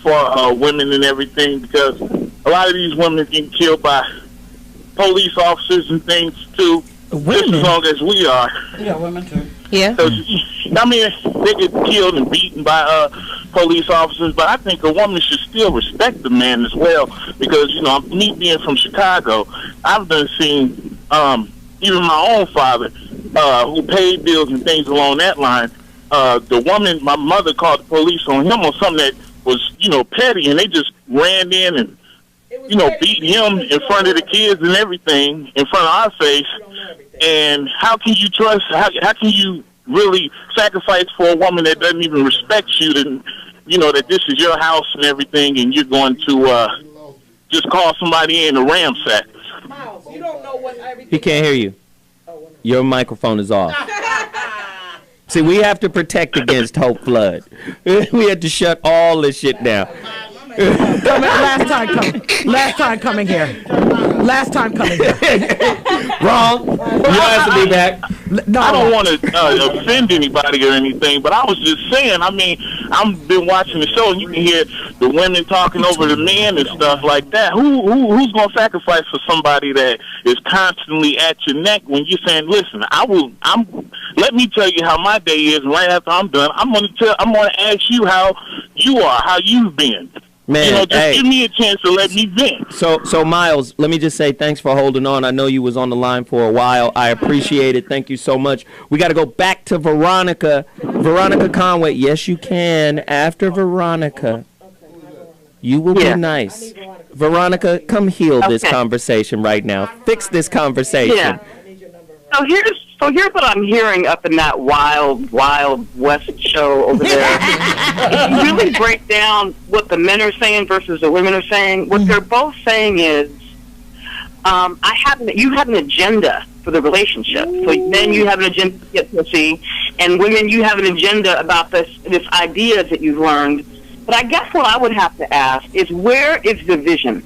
for women and everything, because a lot of these women get killed by police officers and things too, just as long as we are. Yeah, women too. Yeah. So, I mean, they get killed and beaten by police officers, but I think a woman should still respect the man as well, because, me being from Chicago, I've done seen even my own father, who paid bills and things along that line, the woman, my mother called the police on him on something that was, petty, and they just ran in and, beat him in front of the kids and everything, in front of our face. And how can you trust, how can you really sacrifice for a woman that doesn't even respect you, that this is your house and everything, and you're going to just call somebody in to ramsack? Miles, you don't know what everything. He can't hear you. Your microphone is off. See, we have to protect against Hope Flood. We had to shut all this shit down. Last time coming here. Wrong. You have to be back. No, I don't want to offend anybody or anything, but I was just saying, I mean, I've been watching the show, and you can hear the women talking over the men and stuff like that. Who's going to sacrifice for somebody that is constantly at your neck when you're saying, listen, let me tell you how my day is, and right after I'm done, I'm going to ask you how you are, how you've been. Man, just give me a chance to let me vent. So Miles, let me just say thanks for holding on. I know you was on the line for a while. I appreciate it. Thank you so much. We got to go back to Veronica. Veronica Conway. Yes, you can. After Veronica, you will be nice. Veronica, come heal this conversation right now. Fix this conversation. Yeah. So here's what I'm hearing up in that wild west show over there. If you really break down what the men are saying versus the women are saying, what they're both saying is, you have an agenda for the relationship. So men, you have an agenda to get pussy, and women, you have an agenda about this idea that you've learned. But I guess what I would have to ask is, where is the vision?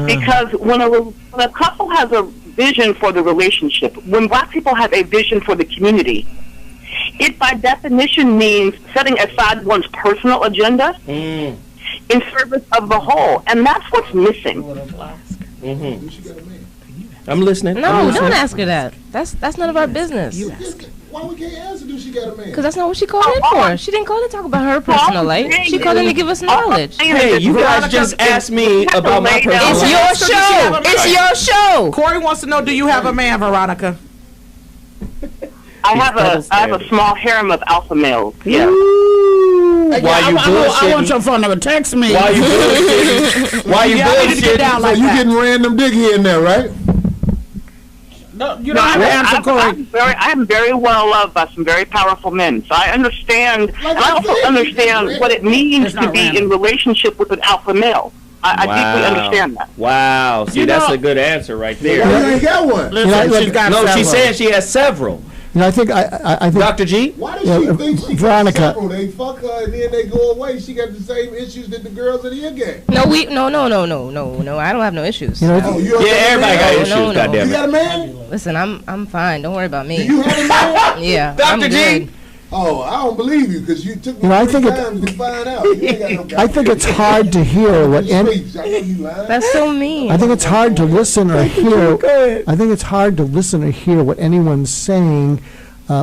Because when a couple has a vision for the relationship, when black people have a vision for the community, it by definition means setting aside one's personal agenda in service of the whole, and that's what's missing. I'm listening. No, don't ask her that. That's none of our business. You ask her. Why we can't answer? Do she got a man? Because that's not what she called in for. She didn't call in to talk about her personal life. She called in to give us knowledge. Hey, you guys just asked me about my personal life. It's your show. It's your show. Corey wants to know, do you have a man, Veronica? I have a small harem of alpha males. Yeah. Why you bullshitting? I want your phone number. Text me. Why you bullshitting? Why you bullshitting? So you getting random dick here and there, right? No, you don't have to answer, Corey. I'm very well loved by some very powerful men, so I understand, and I also understand what it means to be in relationship with an alpha male. I deeply understand that. Wow. See, that's a good answer right there. You ain't got one. No, she said she has several. I think I think Dr. G? Why does she think she Veronica. got several? They fuck her and then they go away. She got the same issues that the girls that you get. No, no. I don't have no issues. Everybody got issues. Goddamn it. You got a man? Listen, I'm fine. Don't worry about me. Do you have a man? Yeah. Dr. G? Oh, I don't believe you because you took me You know, I think times to find out. You ain't got no I think it's hard to hear what any. That's so mean. I think it's hard to listen or hear. I think it's hard to listen or hear what anyone's saying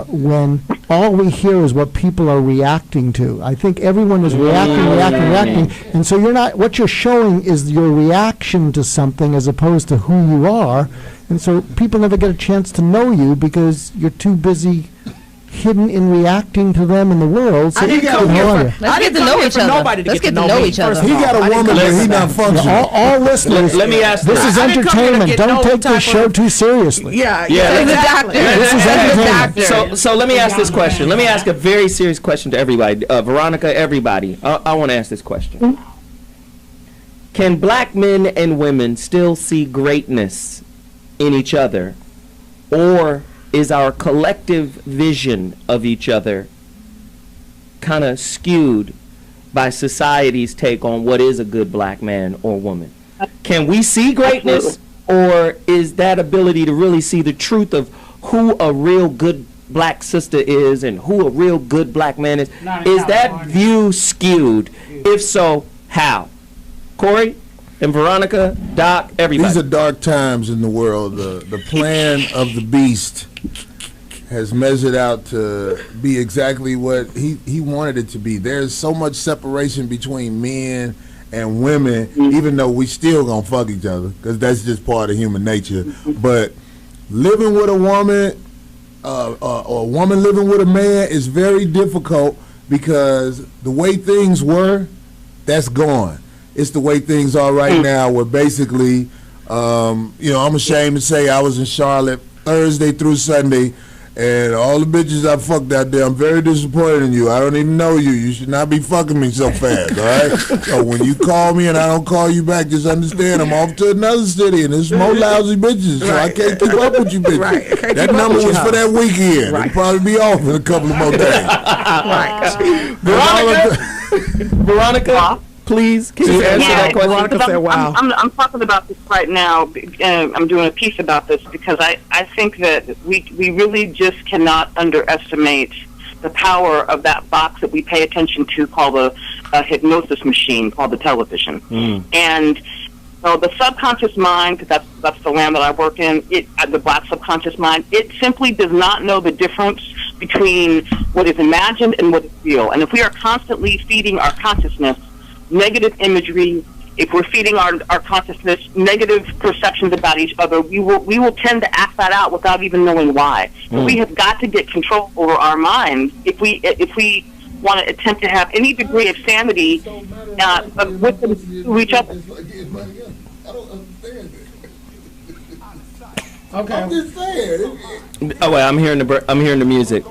when all we hear is what people are reacting to. I think everyone is reacting, and so you're not. What you're showing is your reaction to something as opposed to who you are, and so people never get a chance to know you because you're too busy hidden in reacting to them in the world. So I didn't come here for, Let's get to know each other. Nobody to Let's get to know know each other. He got a woman, but he not functional. All listeners, Let me ask this this. is I didn't come here to entertainment. get Don't no take type this show too seriously. Yeah, exactly. This is entertainment. So let me ask this question. Let me ask a very serious question to everybody. Veronica, everybody. I want to ask this question. Can black men and women still see greatness in each other, or is our collective vision of each other kind of skewed by society's take on what is a good black man or woman? Can we see greatness, or is that ability to really see the truth of who a real good black sister is and who a real good black man is that view skewed? If so, how? Corey and Veronica, Doc, everybody. These are dark times in the world. The plan of the beast has measured out to be exactly what he wanted it to be. There's so much separation between men and women, even though we still gonna fuck each other, because that's just part of human nature. But living with a woman, or a woman living with a man is very difficult because the way things were, that's gone. It's the way things are right now, where basically, I'm ashamed to say I was in Charlotte Thursday through Sunday, and all the bitches I fucked out there, I'm very disappointed in you. I don't even know you. You should not be fucking me so fast, all right? So when you call me and I don't call you back, just understand I'm off to another city, and there's more lousy bitches, so I can't keep up with you bitches. That number was for that weekend. It'll probably be off in a couple of more days. Veronica, please, can you answer that question? I'm talking about this right now. I'm doing a piece about this because I think that we really just cannot underestimate the power of that box that we pay attention to called a hypnosis machine called the television. And so the subconscious mind, because that's the land that I work in, the black subconscious mind, it simply does not know the difference between what is imagined and what is real. And if we are constantly feeding our consciousness negative imagery, if we're feeding our consciousness negative perceptions about each other, we will tend to act that out without even knowing why. We have got to get control over our minds if we want to attempt to have any degree of sanity with them to each other. Okay. I'm just saying. Oh wait, I'm hearing the music.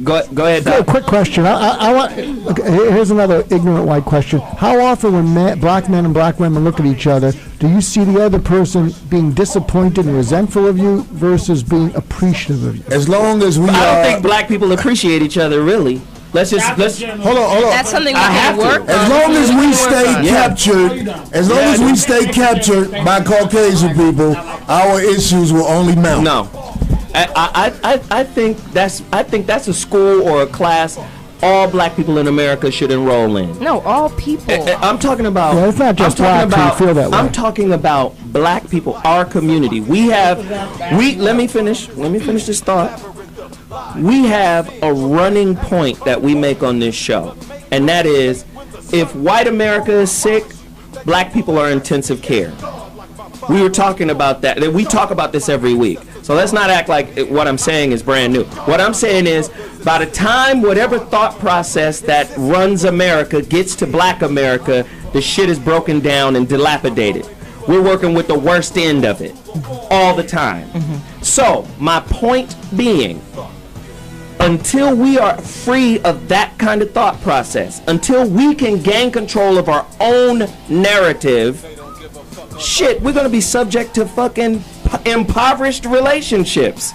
Go ahead, Doc. Quick question. I want. Okay, here's another ignorant white question. How often, when black men and black women look at each other, do you see the other person being disappointed and resentful of you versus being appreciative of you? As long as we. I don't think black people appreciate each other really. Let's hold on. That's something we can work on. As long as we stay captured, by Caucasian people, our issues will only mount. No. I think that's a school or a class all black people in America should enroll in. No, all people. I'm talking about. Yeah, it's not just black people feel that way. I'm talking about black people, our community. Let me finish this thought. We have a running point that we make on this show, and that is, if white America is sick, black people are in intensive care. We were talking about that. We talk about this every week. So let's not act like what I'm saying is brand new. What I'm saying is, by the time whatever thought process that runs America gets to black America, the shit is broken down and dilapidated. We're working with the worst end of it all the time. So my point being, until we are free of that kind of thought process, until we can gain control of our own narrative, shit, we're gonna be subject to fucking impoverished relationships.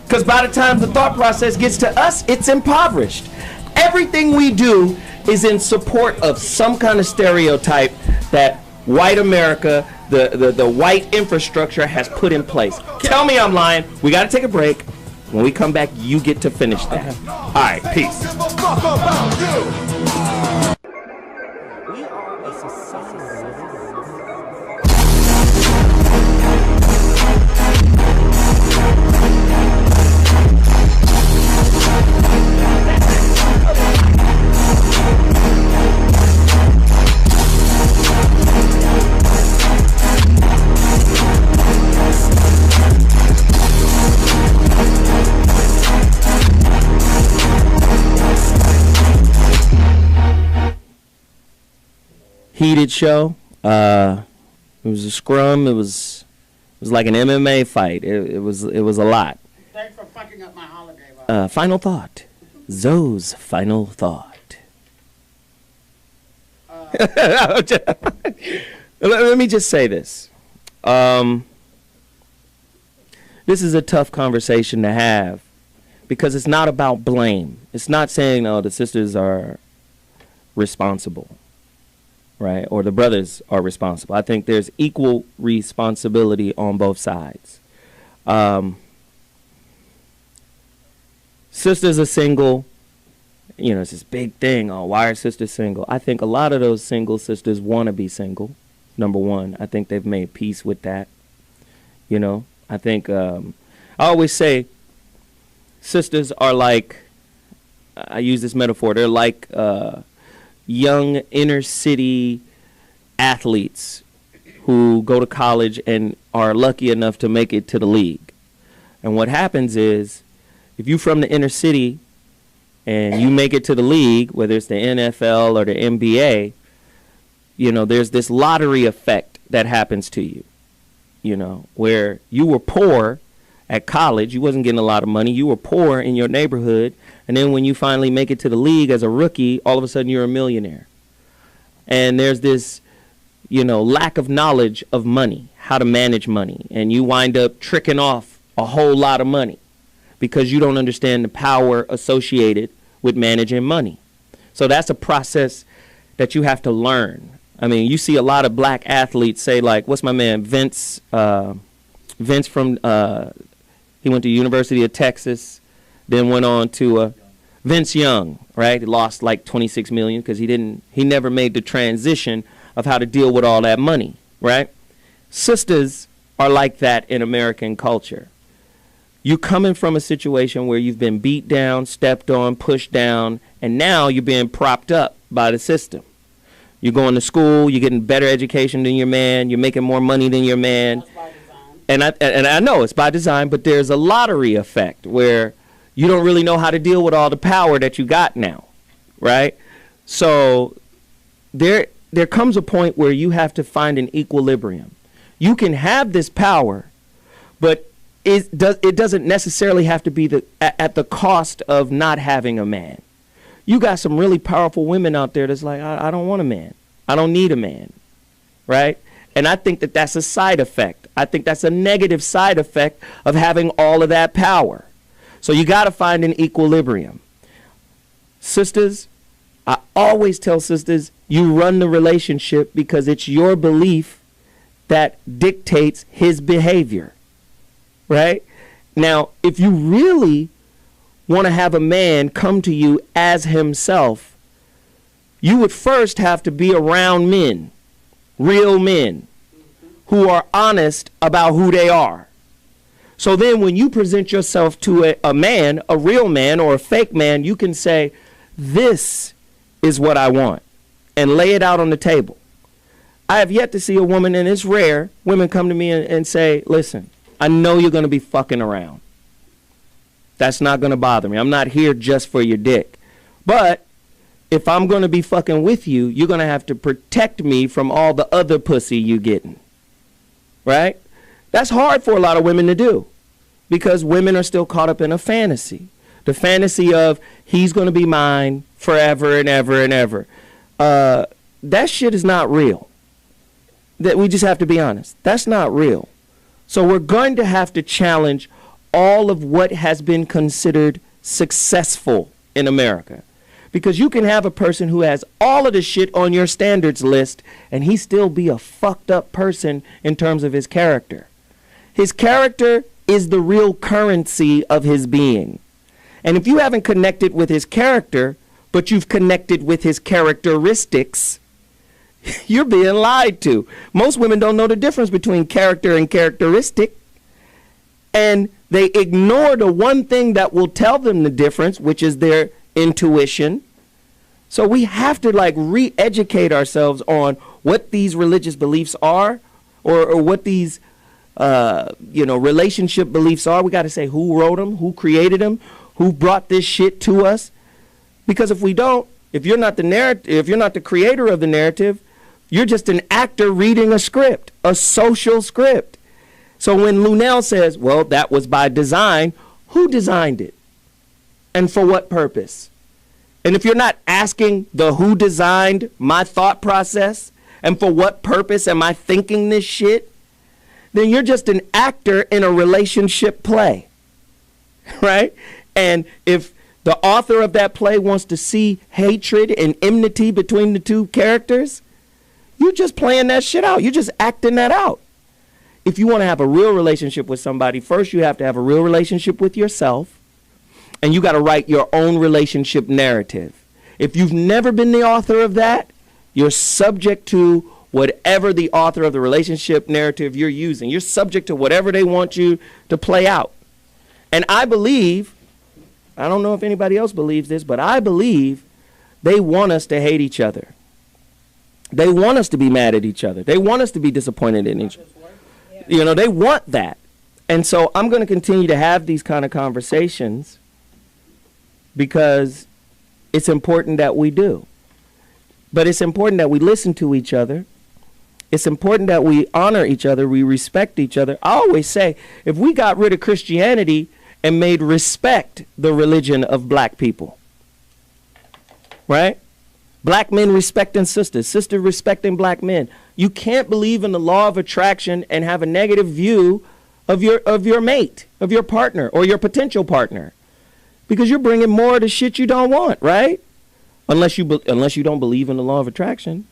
Because by the time the thought process gets to us, it's impoverished. Everything we do is in support of some kind of stereotype that white America, the white infrastructure has put in place. Tell me I'm lying. We gotta take a break. When we come back, you get to finish that. All right, peace. Heated show. It was a scrum. It was like an MMA fight. It was a lot. Thanks for fucking up my holiday. Final thought. Zoe's final thought. Let me just say this. This is a tough conversation to have because it's not about blame. It's not saying, oh, the sisters are responsible. Right, or the brothers are responsible. I think there's equal responsibility on both sides. Sisters are single. You know, it's this big thing. Oh, why are sisters single? I think a lot of those single sisters want to be single. Number one, I think they've made peace with that. You know, I think I always say sisters are like, I use this metaphor, they're like young inner city athletes who go to college and are lucky enough to make it to the league. And what happens is, if you're from the inner city and you make it to the league, whether it's the NFL or the NBA, you know, there's this lottery effect that happens to you, you know, where you were poor at college, you wasn't getting a lot of money, you were poor in your neighborhood, and then when you finally make it to the league as a rookie, all of a sudden you're a millionaire. And there's this, you know, lack of knowledge of money, how to manage money, and you wind up tricking off a whole lot of money because you don't understand the power associated with managing money. So that's a process that you have to learn. I mean, you see a lot of black athletes say, like, what's my man, Vince from, he went to University of Texas, then went on to Vince Young, right? He lost like 26 million because he never made the transition of how to deal with all that money, right? Sisters are like that in American culture. You're coming from a situation where you've been beat down, stepped on, pushed down, and now you're being propped up by the system. You're going to school, you're getting better education than your man, you're making more money than your man. And I know it's by design, but there's a lottery effect where you don't really know how to deal with all the power that you got now, right? So there comes a point where you have to find an equilibrium. You can have this power, but it doesn't necessarily have to be at the cost of not having a man. You got some really powerful women out there that's like, I don't want a man. I don't need a man, right? And I think that that's a side effect. I think that's a negative side effect of having all of that power. So you got to find an equilibrium. Sisters, I always tell sisters, you run the relationship because it's your belief that dictates his behavior, right? Now, if you really want to have a man come to you as himself, you would first have to be around men, real men, who are honest about who they are. So then when you present yourself to a man, a real man or a fake man, you can say, this is what I want, and lay it out on the table. I have yet to see a woman, and it's rare, women come to me and say, listen, I know you're going to be fucking around. That's not going to bother me. I'm not here just for your dick. But if I'm going to be fucking with you, you're going to have to protect me from all the other pussy you getting. Right? That's hard for a lot of women to do because women are still caught up in a fantasy. The fantasy of he's going to be mine forever and ever and ever. That shit is not real. That we just have to be honest. That's not real. So we're going to have to challenge all of what has been considered successful in America. Because you can have a person who has all of the shit on your standards list and he still be a fucked up person in terms of his character. His character is the real currency of his being. And if you haven't connected with his character, but you've connected with his characteristics, you're being lied to. Most women don't know the difference between character and characteristic. And they ignore the one thing that will tell them the difference, which is their intuition. So we have to like re-educate ourselves on what these religious beliefs are, or what these relationship beliefs are. We got to say who wrote them, who created them, who brought this shit to us. Because if we don't, if you're not the narrative, if you're not the creator of the narrative, you're just an actor reading a script, a social script. So when Luenell says, well, that was by design, who designed it? And for what purpose? And if you're not asking the who designed my thought process and for what purpose am I thinking this shit, then you're just an actor in a relationship play, right? And if the author of that play wants to see hatred and enmity between the two characters, you're just playing that shit out. You're just acting that out. If you want to have a real relationship with somebody, first you have to have a real relationship with yourself, and you got to write your own relationship narrative. If you've never been the author of that, you're subject to whatever the author of the relationship narrative you're using. You're subject to whatever they want you to play out. And I believe, I don't know if anybody else believes this, but I believe they want us to hate each other. They want us to be mad at each other. They want us to be disappointed in each other. You know, they want that. And so I'm going to continue to have these kind of conversations because it's important that we do. But it's important that we listen to each other. It's important that we honor each other. We respect each other. I always say, if we got rid of Christianity and made respect the religion of black people, right? Black men respecting sisters, sisters respecting black men. You can't believe in the law of attraction and have a negative view of your mate, of your partner or your potential partner, because you're bringing more of the shit you don't want, right? Unless you don't believe in the law of attraction,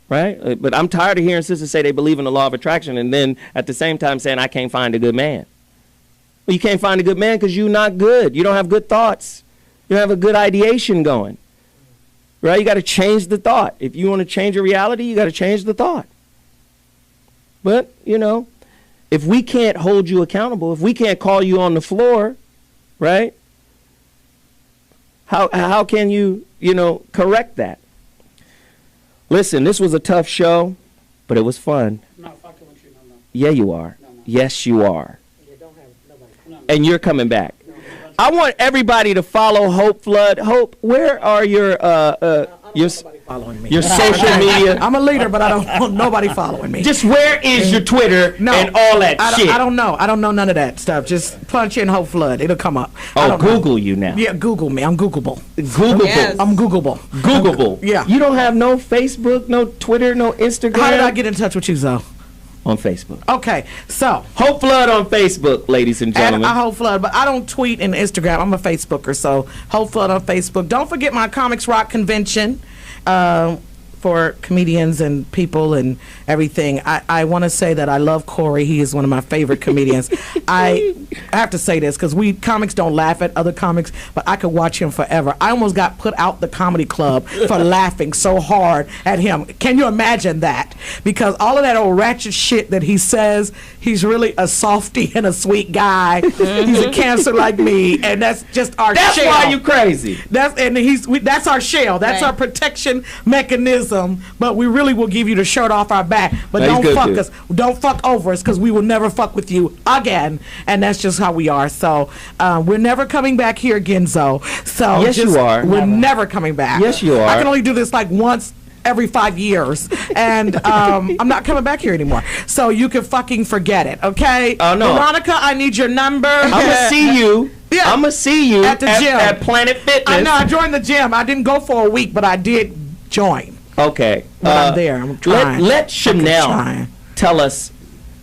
right? But I'm tired of hearing sisters say they believe in the law of attraction and then at the same time saying I can't find a good man. Well, you can't find a good man because you're not good. You don't have good thoughts. You don't have a good ideation going. Right? You got to change the thought. If you want to change your reality, you got to change the thought. But, you know, if we can't hold you accountable, if we can't call you on the floor, right? How can you, correct that? Listen, this was a tough show, but it was fun. I'm not fucking with you, no. Yeah, you are. No. Yes, you are. You don't have nobody. No. And you're coming back. I want everybody to follow Hope Flood. Hope, where are your following me. Your social media? I'm a leader, but I don't want nobody following me. Just where is your Twitter and all that shit? I don't know. I don't know none of that stuff. Just punch in Hope Flood. It'll come up. Oh, Google you now. Yeah, Google me. I'm Googleable. Googleable. Yes. I'm Googleable. Googleable. Yeah. You don't have no Facebook, no Twitter, no Instagram? How did I get in touch with you, Zoe? On Facebook. Okay, so Hope Flood on Facebook, ladies and gentlemen. And Hope Flood, but I don't tweet and Instagram. I'm a Facebooker, so Hope Flood on Facebook. Don't forget my Comics Rock convention for comedians and people and everything. I want to say that I love Corey. He is one of my favorite comedians. I have to say this because comics don't laugh at other comics, but I could watch him forever. I almost got put out the comedy club for laughing so hard at him. Can you imagine that? Because all of that old ratchet shit that he says, he's really a softy and a sweet guy. He's a Cancer like me, and that's just our shell. That's why you crazy. That's our shell. That's our protection mechanism. But we really will give you the shirt off our back. But don't fuck us. Don't fuck over us because we will never fuck with you again. And that's just how we are. So we're never coming back here again, Zoe. So yes, you are. We're never coming back. Yes, you are. I can only do this like once every 5 years, and I'm not coming back here anymore. So you can fucking forget it, okay? Oh no, Veronica, I need your number. I'm gonna see you. Yeah. I'm gonna see you at the gym at Planet Fitness. I know. I joined the gym. I didn't go for a week, but I did join. Okay. But I'm there. I'm trying. Let Chanel tell us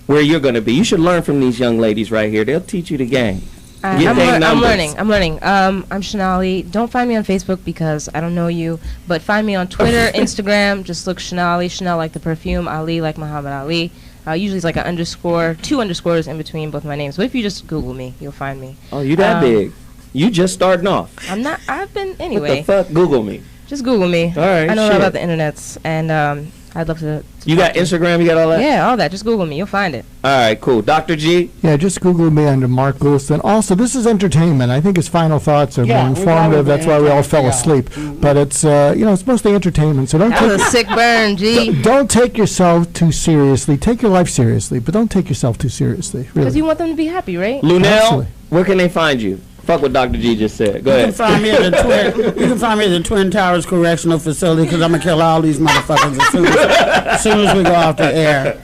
where you're going to be. You should learn from these young ladies right here. They'll teach you the game. I'm learning. I'm Shanali. Don't find me on Facebook because I don't know you, but find me on Twitter, Instagram. Just look Shanali, Chanel like the perfume, Ali like Muhammad Ali. Usually it's like an underscore, 2 underscores in between both my names. But if you just Google me, you'll find me. Oh, you that big? You just starting off? I'm not. I've been anyway. What the fuck? Google me. Just Google me. All right. I know all about the internets, and I'd love to. You got Instagram? You got all that? Yeah, all that. Just Google me. You'll find it. All right, cool. Dr. G? Yeah, just Google me under Mark Goulston. Also, this is entertainment. I think his final thoughts are more informative. That's why we all fell asleep. But it's, it's mostly entertainment. So don't That was a sick burn, G. Don't take yourself too seriously. Take your life seriously, but don't take yourself too seriously. Because Really. you want them to be happy, right? Luenell, Absolutely. where can they find you? Fuck what Dr. G just said. Go You ahead. can find me at the you can find me at the Twin Towers Correctional Facility because I'm gonna kill all these motherfuckers as soon as we go off the air.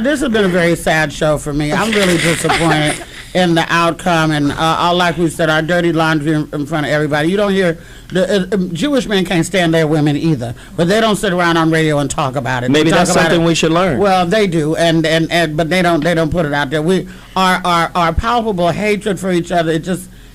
This has been a very sad show for me. I'm really disappointed in the outcome, and like we said, our dirty laundry in front of everybody. You don't hear Jewish men can't stand their women either, but they don't sit around on radio and talk about it. Maybe that's something we should learn. Well, they do, and but they don't put it out there. Our palpable hatred for each other.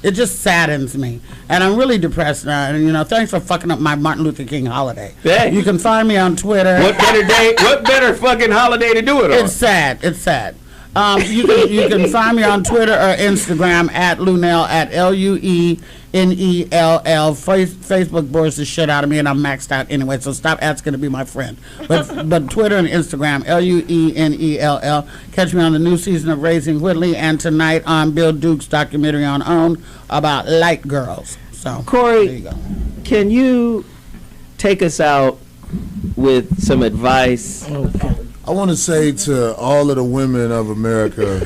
It just saddens me, and I'm really depressed now. And thanks for fucking up my Martin Luther King holiday. Hey. You can find me on Twitter. What better day? What better fucking holiday to do it on? It's sad. It's sad. You can find me on Twitter or Instagram at Luenell at Luenell. Facebook bores the shit out of me, and I'm maxed out anyway. So stop asking to be my friend. But Twitter and Instagram Luenell. Catch me on the new season of Raising Whitley, and tonight on Bill Duke's documentary on OWN about light girls. So Corey, there you go. can you take us out with some advice? I want to say to all of the women of America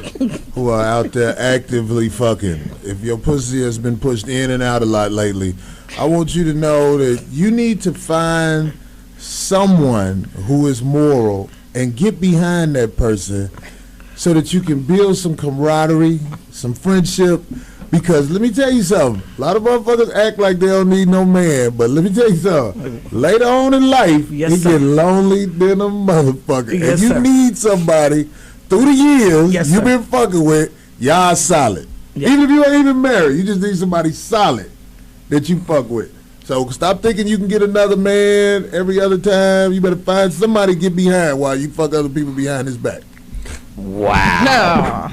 who are out there actively fucking, if your pussy has been pushed in and out a lot lately, I want you to know that you need to find someone who is moral and get behind that person so that you can build some camaraderie, some friendship. Because let me tell you something, a lot of motherfuckers act like they don't need no man, but let me tell you something, later on in life, it get lonely than a motherfucker. Yes, and you sir. need somebody through the years you've been fucking with, y'all solid. Even if you ain't even married, you just need somebody solid that you fuck with. So stop thinking you can get another man every other time. You better find somebody to get behind while you fuck other people behind his back. Wow.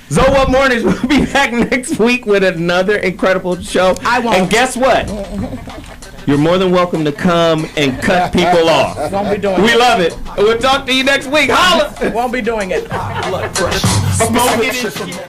Zoe Up Mornings will be back next week with another incredible show. I won't. And guess what? You're more than welcome to come and cut people off. Won't be doing We it. love it. We'll talk to you next week. Holla! Won't be doing it. Smoke it.